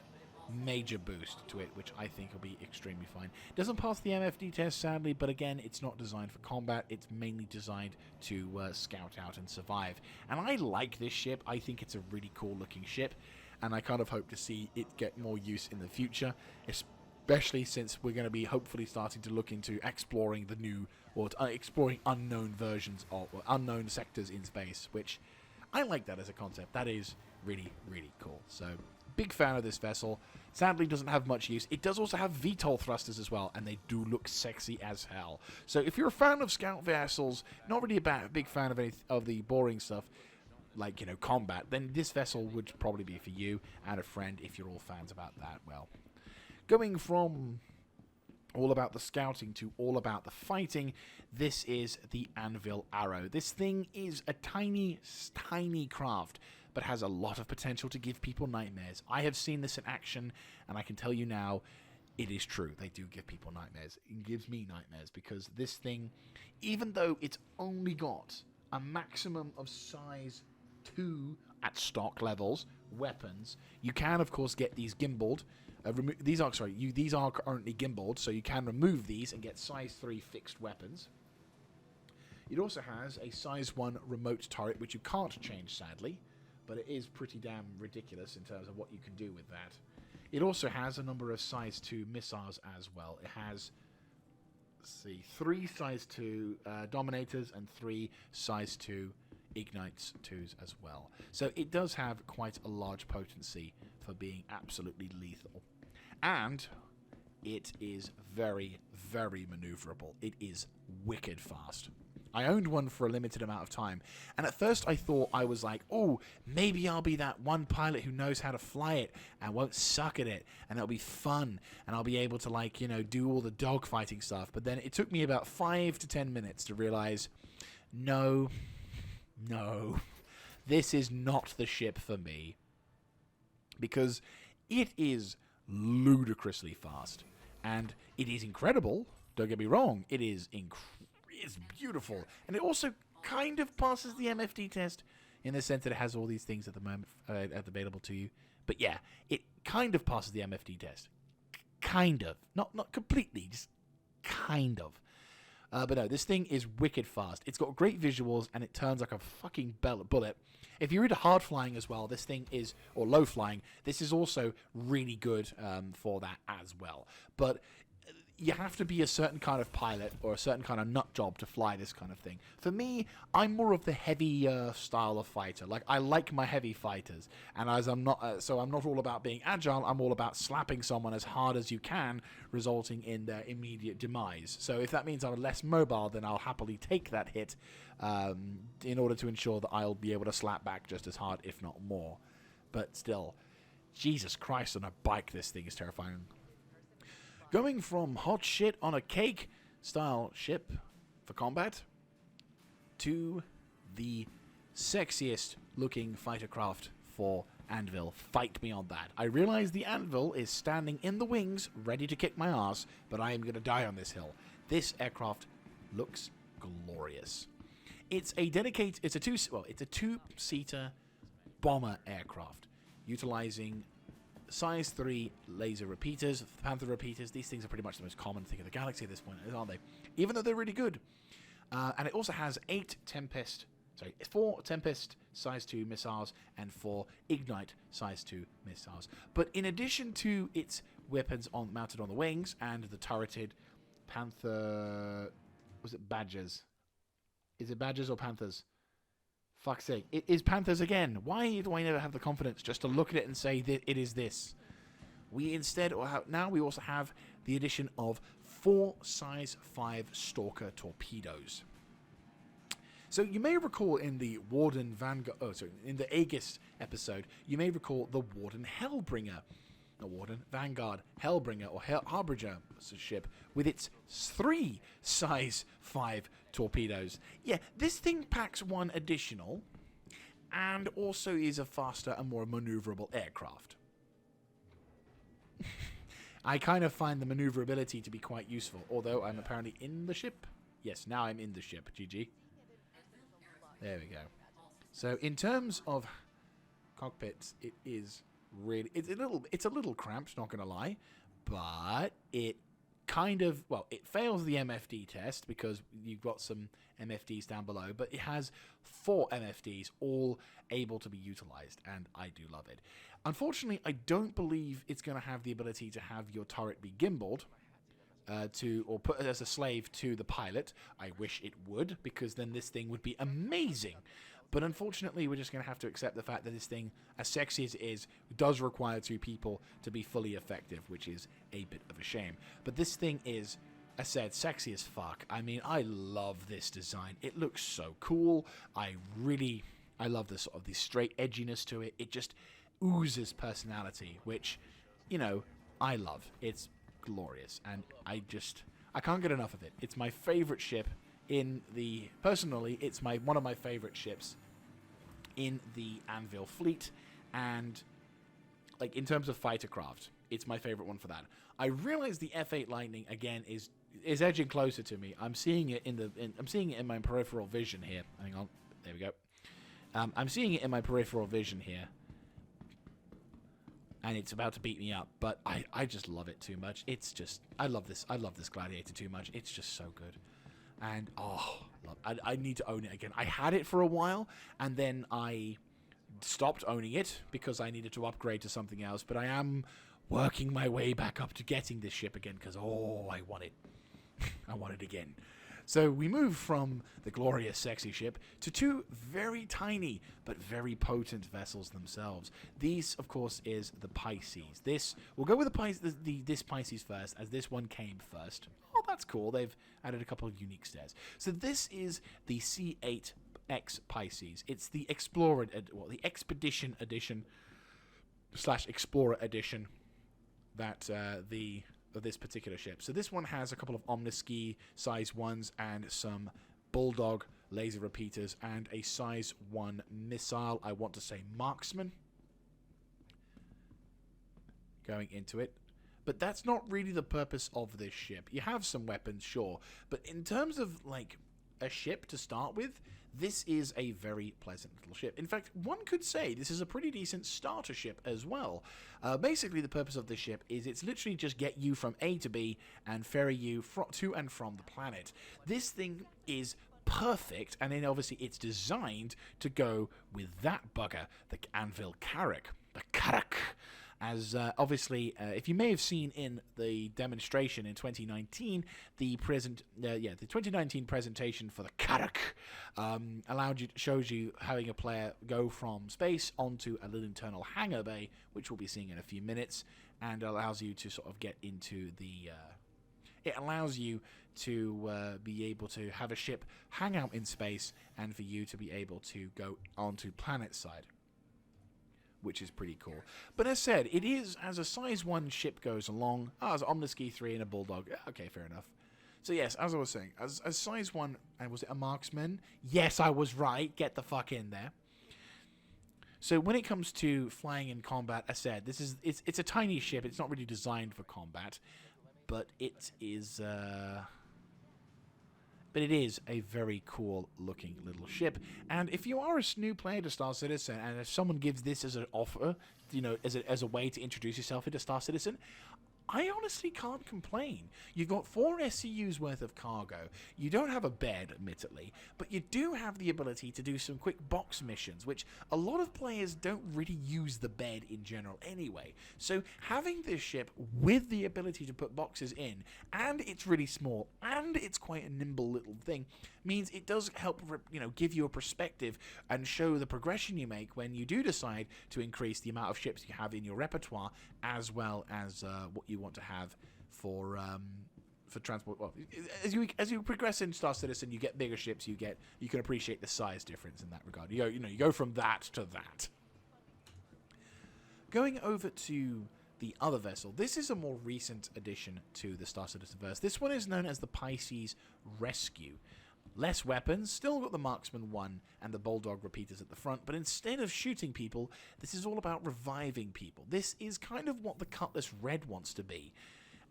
major boost to it, which I think will be extremely fine. Doesn't pass the MFD test, sadly, but again, it's not designed for combat. It's mainly designed to scout out and survive. And I like this ship. I think it's a really cool looking ship, and I kind of hope to see it get more use in the future, especially since we're going to be hopefully starting to look into exploring the new, or exploring unknown versions of, or unknown sectors in space, which I like that as a concept. That is really, really cool. So, big fan of this vessel. Sadly, doesn't have much use. It does also have VTOL thrusters as well, and they do look sexy as hell. So, if you're a fan of scout vessels, not really a big fan of any of the boring stuff, like, you know, combat, then this vessel would probably be for you and a friend if you're all fans about that. Well, going from all about the scouting to all about the fighting, this is the Anvil Arrow. This thing is a tiny, tiny craft, but has a lot of potential to give people nightmares. I have seen this in action, and I can tell you now, it is true. They do give people nightmares. It gives me nightmares, because this thing, even though it's only got a maximum of size 2 at stock levels, weapons, you can, of course, get these gimbaled. These are currently gimbaled, so you can remove these and get size 3 fixed weapons. It also has a size 1 remote turret, which you can't change, sadly, but it is pretty damn ridiculous in terms of what you can do with that. It also has a number of size 2 missiles as well. It has, let's see, 3 size 2 Dominators and 3 size 2 Ignites 2s as well. So it does have quite a large potency for being absolutely lethal. And it is very, very maneuverable. It is wicked fast. I owned one for a limited amount of time, and at first I thought, I was like, oh, maybe I'll be that one pilot who knows how to fly it and won't suck at it, and it'll be fun, and I'll be able to, like, you know, do all the dogfighting stuff. But then it took me about 5 to 10 minutes to realize, no, this is not the ship for me, because it is ludicrously fast, and it is incredible. Don't get me wrong, it is it's beautiful, and it also kind of passes the MFD test in the sense that it has all these things at the moment available to you. But yeah, it kind of passes the MFD test, kind of, not completely, just kind of. But no, this thing is wicked fast. It's got great visuals, and it turns like a fucking bullet. If you're into hard flying as well, this thing is, or low flying, this is also really good for that as well. But you have to be a certain kind of pilot or a certain kind of nut job to fly this kind of thing. For me, I'm more of the heavy style of fighter. Like, I like my heavy fighters, and as I'm not, so I'm not all about being agile. I'm all about slapping someone as hard as you can, resulting in their immediate demise. So if that means I'm less mobile, then I'll happily take that hit in order to ensure that I'll be able to slap back just as hard, if not more. But still, Jesus Christ, on a bike, this thing is terrifying. Going from hot shit on a cake style ship for combat to the sexiest looking fighter craft for Anvil. Fight me on that. I realize the Anvil is standing in the wings, ready to kick my ass, but I am going to die on this hill. This aircraft looks glorious. It's a two-seater bomber aircraft, utilizing size 3 laser repeaters, Panther repeaters. These things are pretty much the most common thing in the galaxy at this point, aren't they? Even though they're really good. And it also has 4 Tempest size 2 missiles and 4 Ignite size 2 missiles. But in addition to its weapons mounted on the wings and the turreted Panther... Was it Badgers? Is it Badgers or Panthers? Fuck's sake. It is Panthers again. Why do I never have the confidence just to look at it and say that it is this? We instead, now we also have the addition of 4 size 5 Stalker torpedoes. So you may recall in the in the Aegis episode, you may recall the Warden Hellbringer. The Warden Vanguard Hellbringer or Harbinger ship with its 3 size 5 torpedoes. Yeah, this thing packs 1 additional and also is a faster and more maneuverable aircraft. I kind of find the maneuverability to be quite useful, although I'm apparently in the ship. Yes, now I'm in the ship. GG. There we go. So in terms of cockpits, it is really it's a little cramped, not gonna lie, but it kind of, well, it fails the MFD test because you've got some MFDs down below, but it has 4 MFDs all able to be utilized, and I do love it. Unfortunately, I don't believe it's going to have the ability to have your turret be gimbaled or put as a slave to the pilot. I wish it would, because then this thing would be amazing. But unfortunately, we're just going to have to accept the fact that this thing, as sexy as it is, does require 2 people to be fully effective, which is a bit of a shame. But this thing is, I said, sexy as fuck. I mean, I love this design. It looks so cool. I love the sort of the straight edginess to it. It just oozes personality, which, you know, I love. It's glorious, and I can't get enough of it. It's my favorite ship. Personally, it's one of my favorite ships in the Anvil fleet, and like in terms of fighter craft, it's my favorite one for that. I realize the F8 Lightning again is edging closer to me. I'm seeing it I'm seeing it in my peripheral vision here. Hang on, there we go. I'm seeing it in my peripheral vision here, and it's about to beat me up. But I just love it too much. It's just I love this Gladiator too much. It's just so good. And, I need to own it again. I had it for a while, and then I stopped owning it because I needed to upgrade to something else. But I am working my way back up to getting this ship again because, I want it. I want it again. So we move from the glorious, sexy ship to 2 very tiny but very potent vessels themselves. These, of course, is the Pisces. We'll go with this Pisces first, as this one came first. Oh, that's cool. They've added a couple of unique stairs. So this is the C8X Pisces. It's the the Expedition Edition / Explorer Edition that of this particular ship. So this one has a couple of Omniski size 1s and some Bulldog laser repeaters and a size 1 missile, I want to say marksman, going into it. But that's not really the purpose of this ship. You have some weapons, sure, but in terms of like a ship to start with, this is a very pleasant little ship. In fact, one could say this is a pretty decent starter ship as well. Basically, the purpose of this ship is it's literally just get you from A to B and ferry you to and from the planet. This thing is perfect, and then obviously it's designed to go with that bugger, the Anvil Carrack. The Carrack. As obviously, if you may have seen in the demonstration in 2019, the 2019 presentation for the Carrack shows you having a player go from space onto a little internal hangar bay, which we'll be seeing in a few minutes, and allows you to sort of get into the. It allows you to be able to have a ship hang out in space, and for you to be able to go onto planet side, which is pretty cool. But as said, it is, as a size 1 ship goes along, as Omniski 3 and a Bulldog, okay, fair enough. So yes, as I was saying, as size 1, and was it a marksman? Yes, I was right, get the fuck in there. So when it comes to flying in combat, as said, it's a tiny ship, it's not really designed for combat, but it is... But it is a very cool looking little ship. And if you are a new player to Star Citizen, and if someone gives this as an offer, you know, as a way to introduce yourself into Star Citizen, I honestly can't complain. You've got 4 SCUs worth of cargo. You don't have a bed, admittedly, but you do have the ability to do some quick box missions, which a lot of players don't really use the bed in general anyway. So having this ship with the ability to put boxes in, and it's really small, and it's quite a nimble little thing, means it does help, you know, give you a perspective and show the progression you make when you do decide to increase the amount of ships you have in your repertoire, as well as what you want to have for transport. Well, as you progress in Star Citizen, you get bigger ships. You can appreciate the size difference in that regard. You go from that to that. Going over to the other vessel, this is a more recent addition to the Star Citizen verse. This one is known as the Pisces Rescue. Less weapons, still got the Marksman 1 and the Bulldog repeaters at the front, but instead of shooting people, this is all about reviving people. This is kind of what the Cutlass Red wants to be,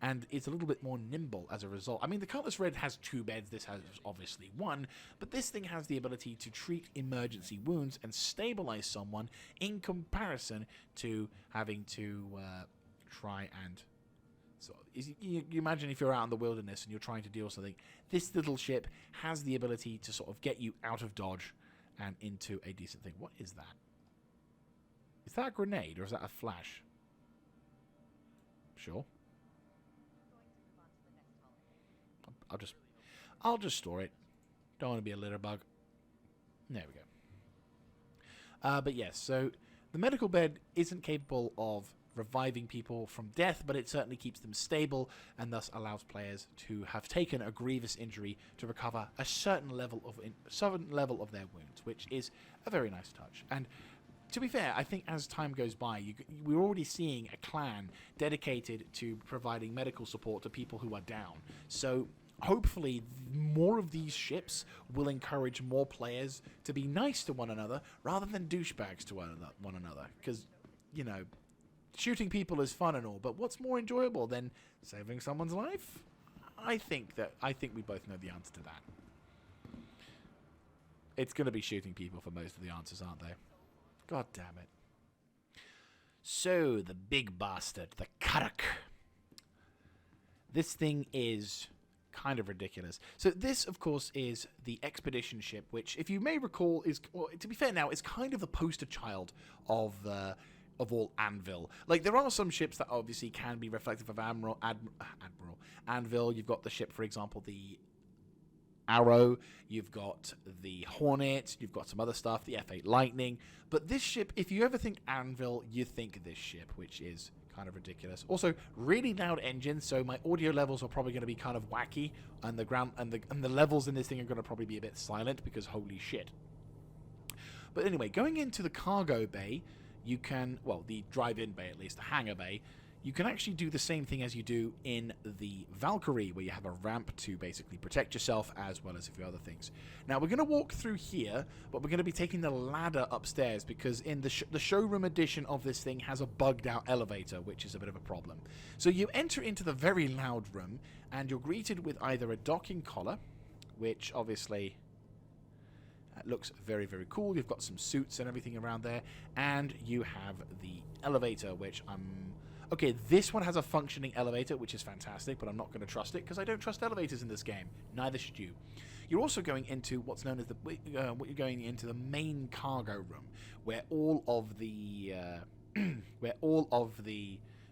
and it's a little bit more nimble as a result. I mean, the Cutlass Red has 2 beds, this has obviously 1, but this thing has the ability to treat emergency wounds and stabilize someone in comparison to having to try and... So you imagine if you're out in the wilderness and you're trying to deal with something, this little ship has the ability to sort of get you out of dodge and into a decent thing. What is that? Is that a grenade or is that a flash? Sure. I'll just store it. Don't want to be a litter bug. There we go. But yes, so the medical bed isn't capable of reviving people from death, but it certainly keeps them stable and thus allows players to have taken a grievous injury to recover a certain level of their wounds, which is a very nice touch. And to be fair, I think as time goes by, we're already seeing a clan dedicated to providing medical support to people who are down. So hopefully more of these ships will encourage more players to be nice to one another rather than douchebags to one another, because, you know, shooting people is fun and all, but what's more enjoyable than saving someone's life? I think we both know the answer to that. It's going to be shooting people for most of the answers, aren't they? God damn it. So, the big bastard, the Carrack. This thing is kind of ridiculous. So this, of course, is the expedition ship, which, if you may recall, is, well, to be fair now, is kind of the poster child of all Anvil. Like, there are some ships that obviously can be reflective of Anvil. You've got the ship, for example, the Arrow. You've got the Hornet. You've got some other stuff, the F8 Lightning. But this ship, if you ever think Anvil, you think this ship, which is kind of ridiculous. Also, really loud engines, so my audio levels are probably going to be kind of wacky, and the levels in this thing are going to probably be a bit silent because holy shit. But anyway, going into the cargo bay, you can, well, the drive-in bay at least, the hangar bay, you can actually do the same thing as you do in the Valkyrie, where you have a ramp to basically protect yourself, as well as a few other things. Now, we're going to walk through here, but we're going to be taking the ladder upstairs, because in the showroom edition of this thing has a bugged-out elevator, which is a bit of a problem. So you enter into the very loud room, and you're greeted with either a docking collar, which obviously... It looks very, very cool. You've got some suits and everything around there. And you have the elevator, which okay, this one has a functioning elevator, which is fantastic, but I'm not going to trust it because I don't trust elevators in this game. Neither should you. You're also going into what's known as what you're going into the main cargo room, where all of the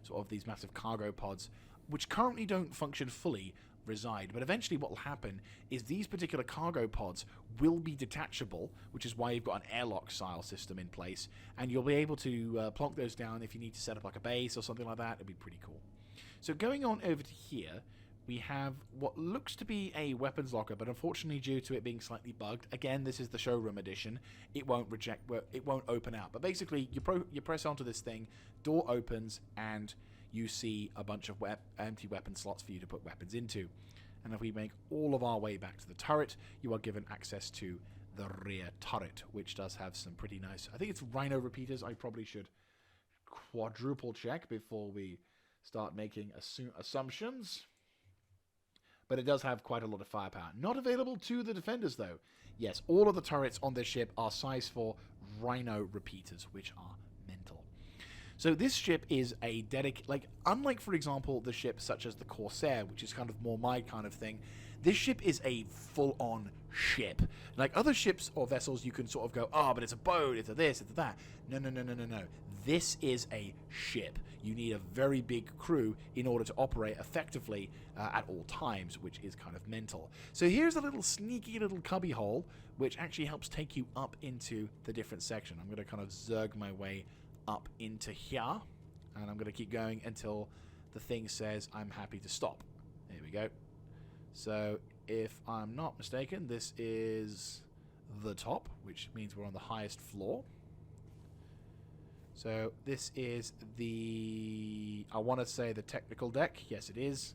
sort of these massive cargo pods, which currently don't function fully, reside. But eventually what will happen is these particular cargo pods will be detachable, which is why you've got an airlock style system in place, and you'll be able to plonk those down if you need to set up like a base or something like that. It'd be pretty cool. So going on over to here, we have what looks to be a weapons locker, but unfortunately due to it being slightly bugged, again, this is the showroom edition, it won't open out. But basically, you press onto this thing, door opens, and you see a bunch of empty weapon slots for you to put weapons into. And if we make all of our way back to the turret, you are given access to the rear turret, which does have some pretty nice, I think it's rhino repeaters. I probably should quadruple check before we start making assumptions. But it does have quite a lot of firepower. Not available to the defenders, though. Yes, all of the turrets on this ship are size 4 rhino repeaters, which are mental. So this ship is a unlike, for example, the ships such as the Corsair, which is kind of more my kind of thing, this ship is a full-on ship. Like other ships or vessels, you can sort of go, but it's a boat, it's a this, it's a that. No. This is a ship. You need a very big crew in order to operate effectively at all times, which is kind of mental. So here's a little sneaky little cubby hole, which actually helps take you up into the different section. I'm going to kind of zerg my way up into here, and I'm going to keep going until the thing says I'm happy to stop. There we go. So if I'm not mistaken, this is the top, which means we're on the highest floor. So this is I want to say the technical deck. Yes, it is,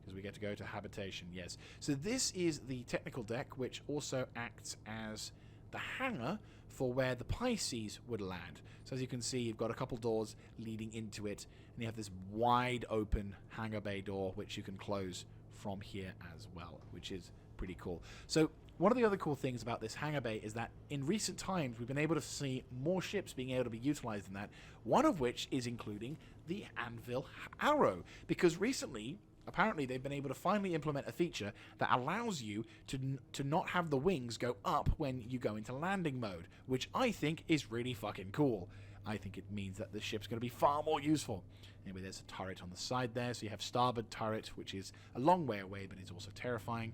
because we get to go to habitation. Yes. So this is the technical deck, which also acts as the hangar for where the Pisces would land. So as you can see, you've got a couple doors leading into it, and you have this wide open hangar bay door, which you can close from here as well, which is pretty cool. So one of the other cool things about this hangar bay is that in recent times we've been able to see more ships being able to be utilized in that, one of which is including the Anvil Arrow, because recently apparently they've been able to finally implement a feature that allows you to not have the wings go up when you go into landing mode, which I think is really fucking cool. I think it means that the ship's going to be far more useful. Anyway, there's a turret on the side there, so you have starboard turret, which is a long way away, but it's also terrifying.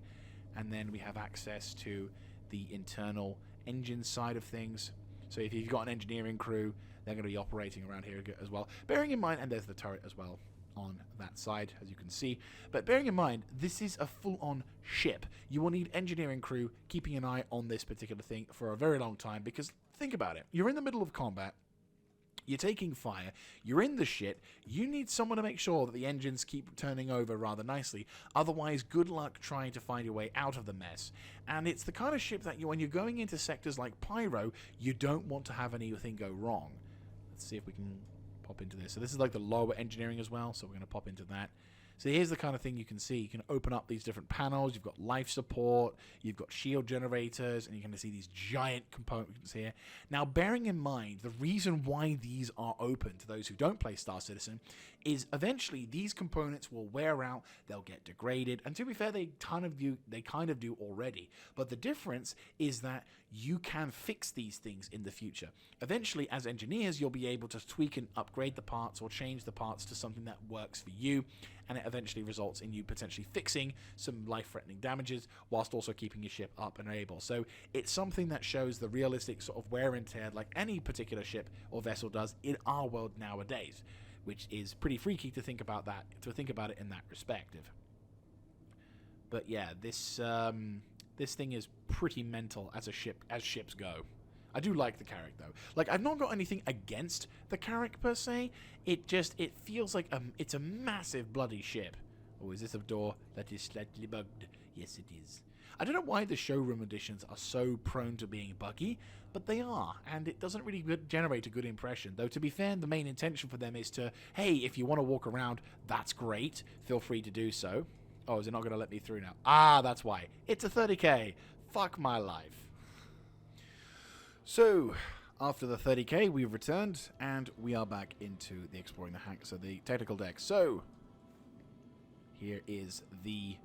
And then we have access to the internal engine side of things. So if you've got an engineering crew, they're going to be operating around here as well. Bearing in mind, and there's the turret as well on that side, as you can see. But bearing in mind, this is a full-on ship. You will need engineering crew keeping an eye on this particular thing for a very long time, because think about it. You're in the middle of combat. You're taking fire, you're in the shit, you need someone to make sure that the engines keep turning over rather nicely, otherwise good luck trying to find your way out of the mess. And it's the kind of ship that when you're going into sectors like Pyro, you don't want to have anything go wrong. Let's see if we can pop into this. So this is like the lower engineering as well, so we're going to pop into that. So here's the kind of thing you can see. You can open up these different panels. You've got life support. You've got shield generators. And you're going to see these giant components here. Now, bearing in mind, the reason why these are open to those who don't play Star Citizen is eventually these components will wear out. They'll get degraded. And to be fair, they kind of do already. But the difference is that you can fix these things in the future. Eventually, as engineers, you'll be able to tweak and upgrade the parts or change the parts to something that works for you. And it eventually results in you potentially fixing some life-threatening damages whilst also keeping your ship up and able. So it's something that shows the realistic sort of wear and tear like any particular ship or vessel does in our world nowadays, which is pretty freaky to think about it in that perspective. But yeah, this thing is pretty mental as ships go. I do like the Carrack though. Like, I've not got anything against the Carrack per se. It feels like it's a massive bloody ship. Oh, is this a door that is slightly bugged? Yes, it is. I don't know why the showroom editions are so prone to being buggy, but they are, and it doesn't really generate a good impression. Though, to be fair, the main intention for them is to, hey, if you want to walk around, that's great. Feel free to do so. Oh, is it not going to let me through now? Ah, that's why. It's a 30k. Fuck my life. So, after the 30k, we've returned, and we are back into the exploring the hangar, so the technical deck. So, here is the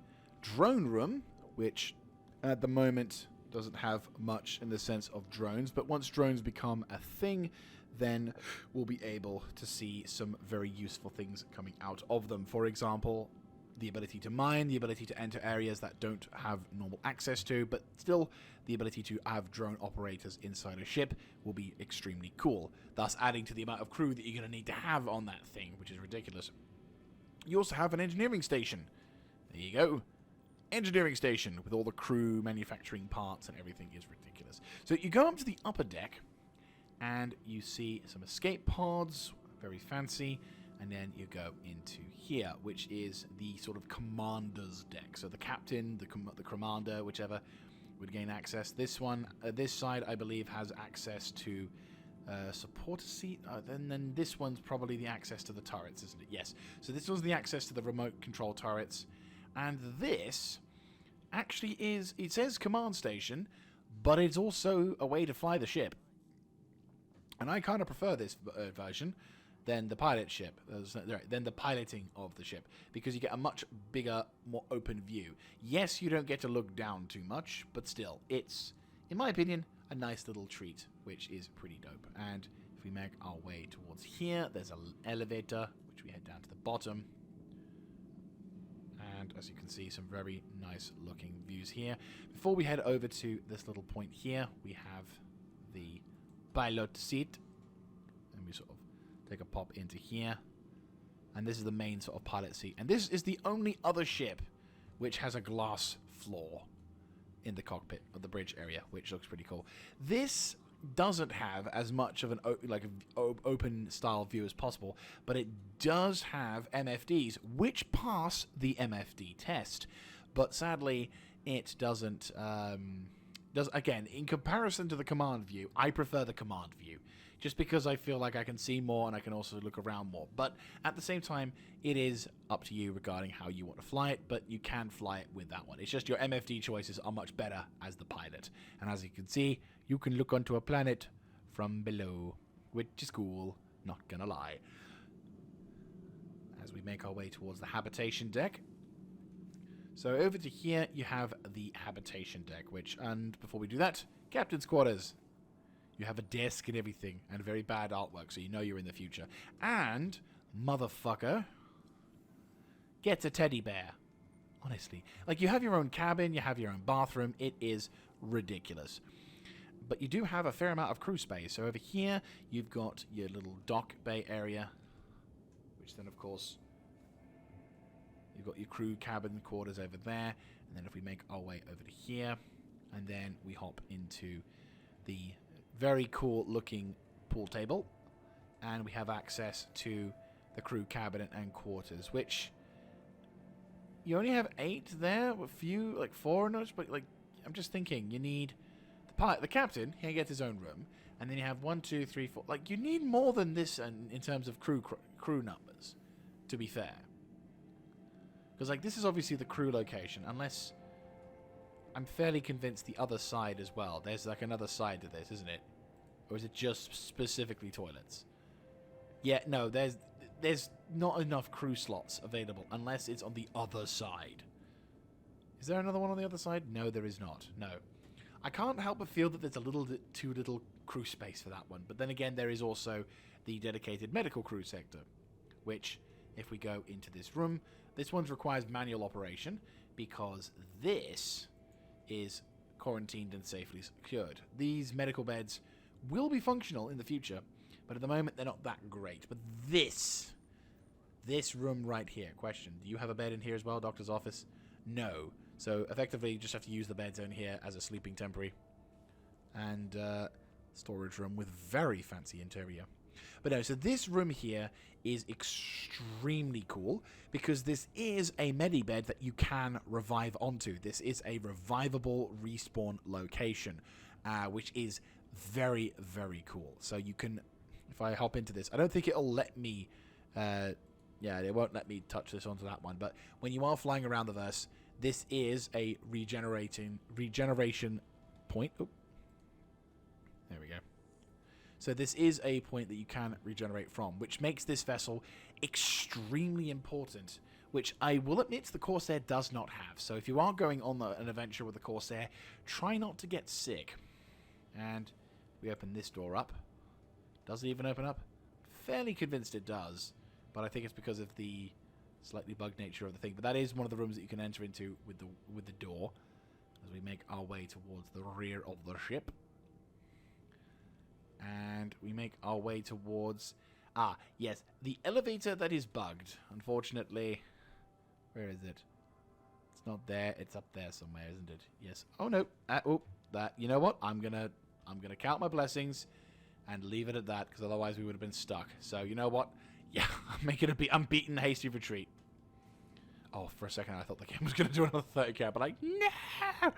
drone room, which at the moment doesn't have much in the sense of drones, but once drones become a thing, then we'll be able to see some very useful things coming out of them. For example, the ability to mine, the ability to enter areas that don't have normal access to, but still the ability to have drone operators inside a ship will be extremely cool, thus adding to the amount of crew that you're going to need to have on that thing, which is ridiculous. You also have an engineering station. There you go. Engineering station with all the crew manufacturing parts and everything is ridiculous. So you go up to the upper deck and you see some escape pods, very fancy, and then you go into here, which is the sort of commander's deck. So the captain, the commander, whichever, would gain access. This one, this side, I believe, has access to supporter seat. Then this one's probably the access to the turrets, isn't it? Yes. So this one's the access to the remote control turrets. And this actually is, it says command station, but it's also a way to fly the ship. And I kind of prefer this version than the pilot ship, than the piloting of the ship, because you get a much bigger, more open view. Yes, you don't get to look down too much, but still, it's, in my opinion, a nice little treat, which is pretty dope. And if we make our way towards here, there's an elevator, which we head down to the bottom. And as you can see, some very nice looking views here. Before we head over to this little point here, we have the pilot seat, and we sort of take a pop into here, and this is the main sort of pilot seat, and this is the only other ship which has a glass floor in the cockpit of the bridge area, which looks pretty cool. This doesn't have as much of an open style view as possible, but it does have MFDs which pass the MFD test, but sadly it doesn't again, in comparison to the command view, I prefer the command view, just because I feel like I can see more and I can also look around more. But at the same time, it is up to you regarding how you want to fly it, but you can fly it with that one. It's just your MFD choices are much better as the pilot. And as you can see, you can look onto a planet from below, which is cool, not gonna lie. As we make our way towards the habitation deck, so over to here, you have the habitation deck, which, and before we do that, captain's quarters. You have a desk and everything, and very bad artwork, so you know you're in the future. And, motherfucker, gets a teddy bear. Honestly. Like, you have your own cabin, you have your own bathroom, it is ridiculous. But you do have a fair amount of crew space. So over here, you've got your little dock bay area, which then, of course, you've got your crew cabin quarters over there, and then if we make our way over to here, and then we hop into the very cool looking pool table, and we have access to the crew cabinet and quarters, which you only have 8 there, a few, like 4 notes, but like, I'm just thinking, you need the captain, he gets his own room, and then you have 1, 2, 3, 4, like, you need more than this in terms of crew numbers, to be fair. Because, like, this is obviously the crew location, unless I'm fairly convinced the other side as well. There's, like, another side to this, isn't it? Or is it just specifically toilets? Yeah, no, there's not enough crew slots available unless it's on the other side. Is there another one on the other side? No, there is not. No. I can't help but feel that there's a little too little crew space for that one. But then again, there is also the dedicated medical crew sector, which, if we go into this room, this one requires manual operation because this is quarantined and safely secured. These medical beds will be functional in the future, but at the moment they're not that great. But this room right here, question, do you have a bed in here as well, doctor's office? No. So effectively you just have to use the beds in here as a sleeping temporary. And storage room with very fancy interior. But no, so this room here is extremely cool because this is a medibed that you can revive onto. This is a revivable respawn location, which is very, very cool. So you can, if I hop into this, I don't think it'll let me, yeah, it won't let me touch this onto that one, but when you are flying around the verse, this is a regeneration point. Oop. There we go. So this is a point that you can regenerate from, which makes this vessel extremely important, which I will admit the Corsair does not have. So if you are going on an adventure with the Corsair, try not to get sick. And we open this door up. Does it even open up? Fairly convinced it does, but I think it's because of the slightly bugged nature of the thing. But that is one of the rooms that you can enter into with the door, as we make our way towards the rear of the ship. And we make our way towards... Ah, yes, the elevator that is bugged. Unfortunately, where is it? It's not there. It's up there somewhere, isn't it? Yes. Oh no. That. You know what? I'm gonna count my blessings and leave it at that, because otherwise we would have been stuck. So you know what? Yeah, I'm beating hasty retreat. Oh, for a second I thought the game was gonna do another 30k, but like no.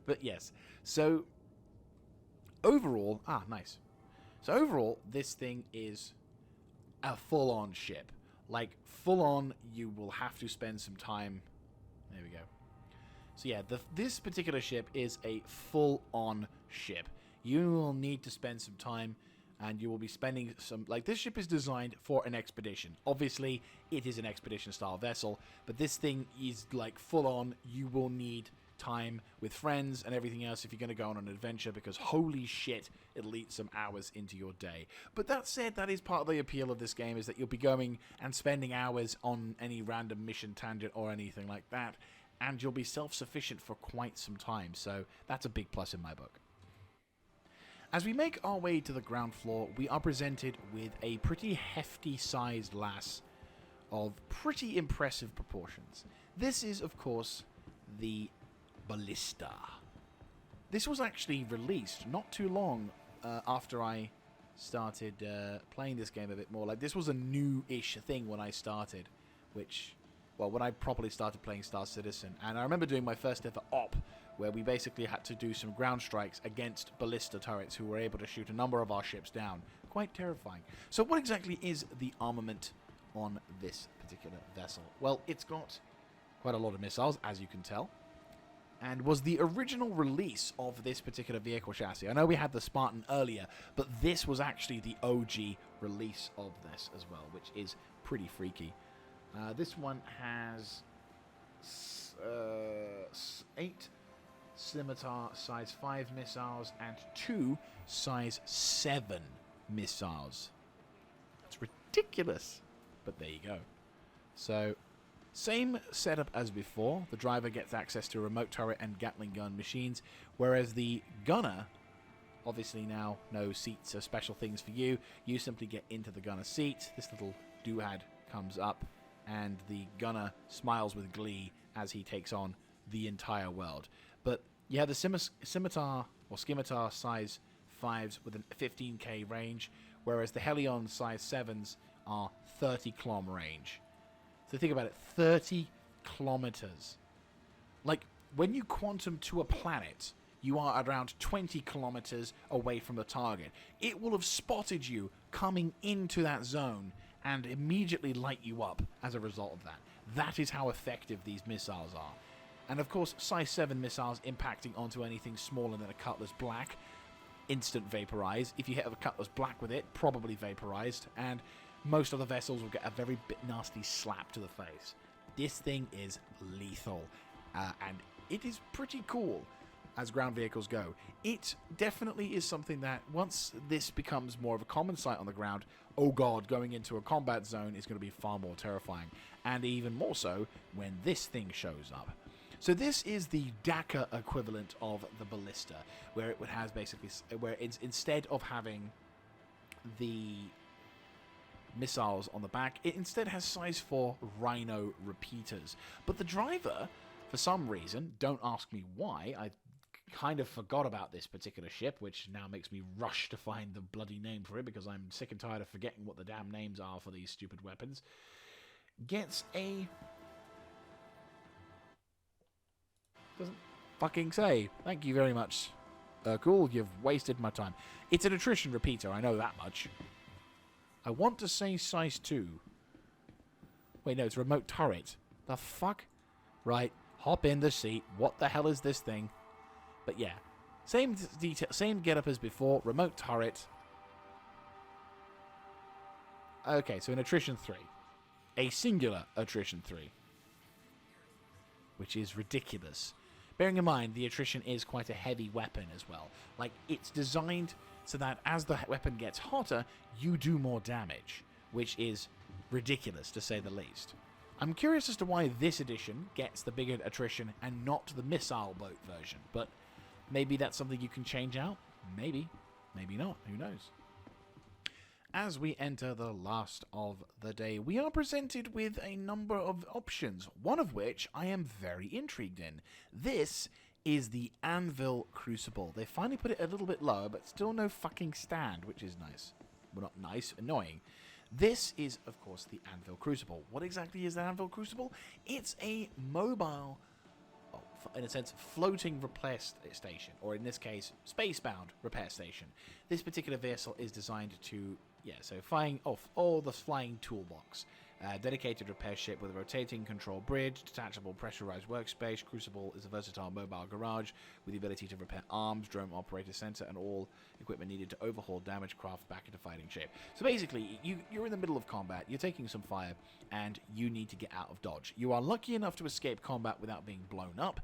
But yes. So overall, nice. So overall, this thing is a full-on ship. Like, full-on, you will have to spend some time... There we go. So yeah, this particular ship is a full-on ship. You will need to spend some time, and you will be spending some... Like, this ship is designed for an expedition. Obviously, it is an expedition-style vessel, but this thing is, like, full-on. You will need time with friends and everything else if you're going to go on an adventure, because holy shit, it'll eat some hours into your day. But that said, that is part of the appeal of this game, is that you'll be going and spending hours on any random mission tangent or anything like that, and you'll be self-sufficient for quite some time, so that's a big plus in my book. As we make our way to the ground floor, we are presented with a pretty hefty sized lass of pretty impressive proportions. This is, of course, the Ballista. This was actually released not too long after I started playing this game a bit more. Like, this was a new-ish thing when I started, when I properly started playing Star Citizen. And I remember doing my first ever op, where we basically had to do some ground strikes against ballista turrets who were able to shoot a number of our ships down. Quite terrifying. So what exactly is the armament on this particular vessel? Well, it's got quite a lot of missiles, as you can tell, and was the original release of this particular vehicle chassis. I know we had the Spartan earlier, but this was actually the OG release of this as well, which is pretty freaky. This one has 8 Scimitar size 5 missiles and 2 size 7 missiles. It's ridiculous, but there you go. So, same setup as before. The driver gets access to remote turret and Gatling gun machines, whereas the gunner, obviously now no seats or special things for you. You simply get into the gunner seat. This little doodad comes up, and the gunner smiles with glee as he takes on the entire world. But you have the Scimitar or Scimitar size 5s with a 15k range, whereas the Helion size 7s are 30 km range. So think about it, 30 kilometers. Like, when you quantum to a planet, you are around 20 kilometers away from the target. It will have spotted you coming into that zone and immediately light you up as a result of that. That is how effective these missiles are. And of course, size 7 missiles impacting onto anything smaller than a Cutlass Black, instant vaporize. If you hit a Cutlass Black with it, probably vaporized, and most of the vessels will get a very nasty slap to the face. This thing is lethal, and it is pretty cool as ground vehicles go. It definitely is something that, once this becomes more of a common sight on the ground, oh god, going into a combat zone is going to be far more terrifying, and even more so when this thing shows up. So this is the Dakar equivalent of the Ballista, where it has basically, where it's, instead of having the missiles on the back, it instead has size 4 Rhino repeaters. But the driver, for some reason, don't ask me why, I kind of forgot about this particular ship, which now makes me rush to find the bloody name for it, because I'm sick and tired of forgetting what the damn names are for these stupid weapons, gets a... doesn't fucking say. Thank you very much. Cool, you've wasted my time. It's an attrition repeater, I know that much. I want to say size 2. Wait, no, it's remote turret. The fuck? Right, hop in the seat. What the hell is this thing? But yeah, Same detail, same getup as before. Remote turret. Okay, so an attrition 3. A singular attrition 3. Which is ridiculous. Bearing in mind, the attrition is quite a heavy weapon as well. Like, it's designed so that as the weapon gets hotter, you do more damage. Which is ridiculous, to say the least. I'm curious as to why this edition gets the bigger attrition and not the missile boat version. But maybe that's something you can change out? Maybe. Maybe not. Who knows? As we enter the last of the day, we are presented with a number of options, one of which I am very intrigued in. This is the Anvil Crucible. They finally put it a little bit lower, but still no fucking stand, which is nice. Well, not nice, annoying. This is, of course, the Anvil Crucible. What exactly is the Anvil Crucible? It's a mobile, in a sense, floating repair station, or in this case, space-bound repair station. This particular vessel is designed to, so firing off all the flying toolbox. Dedicated repair ship with a rotating control bridge, detachable pressurized workspace. Crucible is a versatile mobile garage with the ability to repair arms, drone operator center, and all equipment needed to overhaul damaged craft back into fighting shape. So basically, you're in the middle of combat, you're taking some fire, and you need to get out of dodge. You are lucky enough to escape combat without being blown up,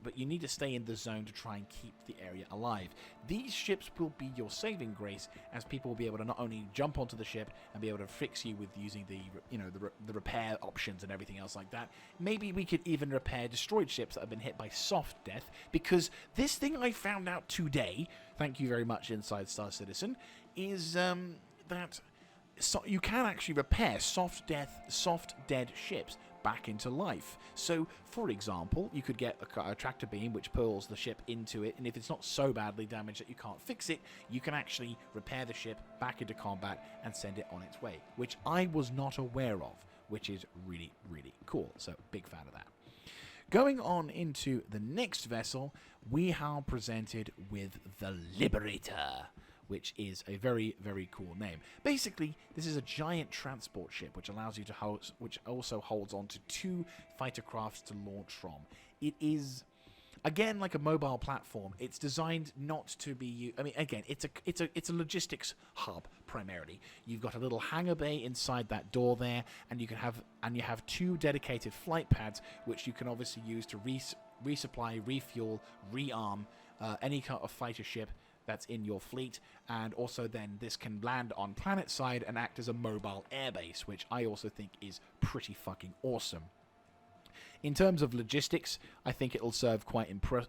but you need to stay in the zone to try and keep the area alive. These ships will be your saving grace, as people will be able to not only jump onto the ship and be able to fix you with using the repair options and everything else like that. Maybe we could even repair destroyed ships that have been hit by soft death, because this thing I found out today, thank you very much Inside Star Citizen, is that you can actually repair soft dead ships back into life. So, for example, you could get a tractor beam which pulls the ship into it, and if it's not so badly damaged that you can't fix it, you can actually repair the ship back into combat and send it on its way, which I was not aware of, which is really, really cool. So, big fan of that. Going on into the next vessel, we are presented with the Liberator, which is a very, very cool name. Basically, this is a giant transport ship which allows you to house, which also holds on to 2 fighter crafts to launch from. It is, again, like a mobile platform. It's designed not to be. I mean, again, it's a logistics hub primarily. You've got a little hangar bay inside that door there, and you have 2 dedicated flight pads which you can obviously use to resupply, refuel, rearm any kind of fighter ship that's in your fleet, and also then this can land on planet side and act as a mobile airbase, which I also think is pretty fucking awesome. In terms of logistics, I think it'll serve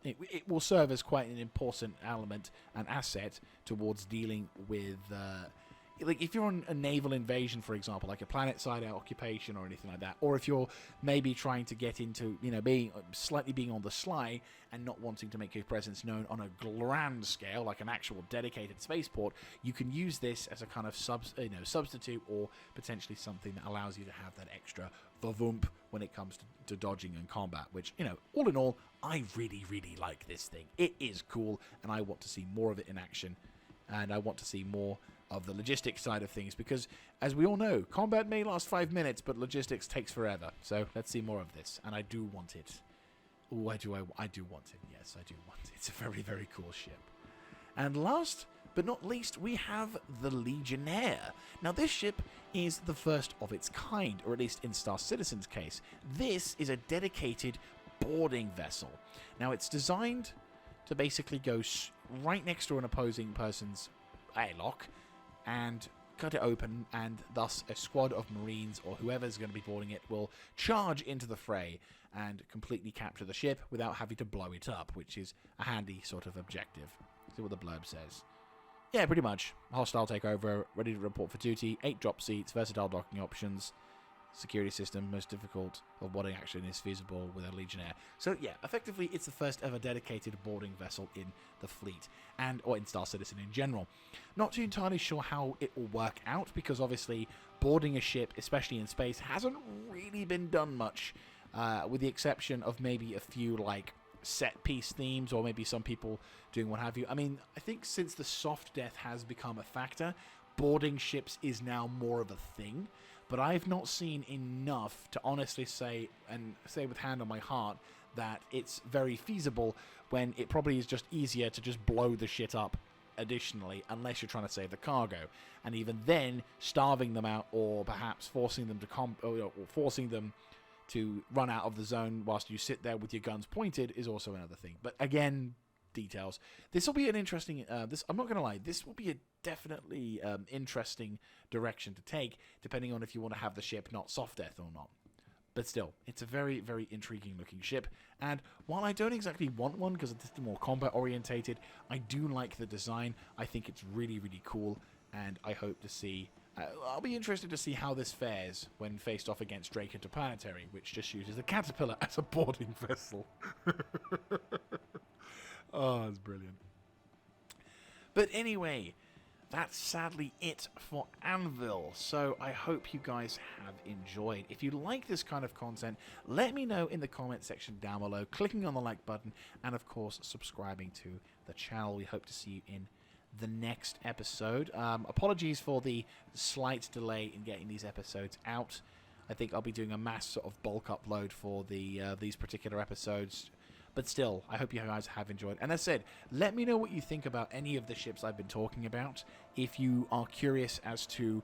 it will serve as quite an important element and asset towards dealing with like if you're on a naval invasion, for example, like a planet-side occupation or anything like that, or if you're maybe trying to get into, being on the sly and not wanting to make your presence known on a grand scale, like an actual dedicated spaceport, you can use this as a kind of substitute, or potentially something that allows you to have that extra vavump when it comes to dodging and combat, which, all in all, I really, really like this thing. It is cool, and I want to see more of it in action, and I want to see more of the logistics side of things, because as we all know, combat may last 5 minutes, but logistics takes forever. So let's see more of this, and I do want it. Oh, I do want it. Yes, I do want it. It's a very, very cool ship. And last but not least, we have the Legionnaire. Now, this ship is the first of its kind, or at least in Star Citizen's case. This is a dedicated boarding vessel. Now, it's designed to basically go right next to an opposing person's airlock and cut it open, and thus a squad of Marines or whoever's going to be boarding it will charge into the fray and completely capture the ship without having to blow it up, which is a handy sort of objective. See what the blurb says. Yeah, pretty much. Hostile takeover, ready to report for duty, 8 drop seats, versatile docking options, security system, most difficult of boarding action is feasible with a Legionnaire. So yeah, effectively it's the first ever dedicated boarding vessel in the fleet, or in Star Citizen in general. Not too entirely sure how it will work out, because obviously boarding a ship, especially in space, hasn't really been done much, with the exception of maybe a few like set piece themes, or maybe some people doing what have you. I mean, I think since the soft death has become a factor, boarding ships is now more of a thing, but I've not seen enough to honestly say with hand on my heart, that it's very feasible when it probably is just easier to just blow the shit up additionally, unless you're trying to save the cargo. And even then, starving them out or perhaps forcing them to run out of the zone whilst you sit there with your guns pointed is also another thing. But again, details. This will be an interesting... I'm not going to lie, this will be a definitely interesting direction to take, depending on if you want to have the ship not soft death or not. But still, it's a very, very intriguing looking ship, and while I don't exactly want one because it's more combat orientated, I do like the design. I think it's really, really cool, and I hope to see... I'll be interested to see how this fares when faced off against Drake Interplanetary, which just uses the Caterpillar as a boarding vessel. Oh, that's brilliant. But anyway, that's sadly it for Anvil, so I hope you guys have enjoyed. If you like this kind of content, let me know in the comment section down below, clicking on the like button, and of course subscribing to the channel. We hope to see you in the next episode. Apologies for the slight delay in getting these episodes out. I think I'll be doing a mass sort of bulk upload for these particular episodes. But still, I hope you guys have enjoyed. And as I said, let me know what you think about any of the ships I've been talking about. If you are curious as to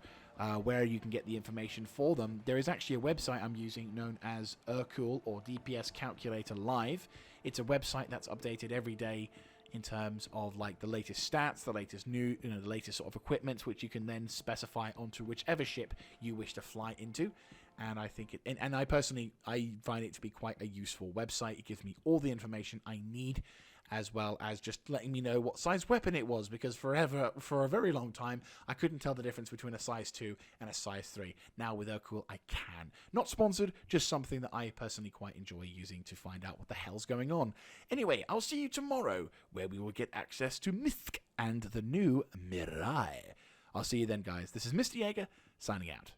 where you can get the information for them, there is actually a website I'm using known as Urkul or DPS Calculator Live. It's a website that's updated every day in terms of like the latest stats, the latest the latest sort of equipment, which you can then specify onto whichever ship you wish to fly into. And I think and I personally, I find it to be quite a useful website. It gives me all the information I need, as well as just letting me know what size weapon it was, because for a very long time, I couldn't tell the difference between a size 2 and a size 3. Now with Urkul, I can. Not sponsored, just something that I personally quite enjoy using to find out what the hell's going on. Anyway, I'll see you tomorrow, where we will get access to Mythic and the new Mirai. I'll see you then, guys. This is Mr. Jaeger, signing out.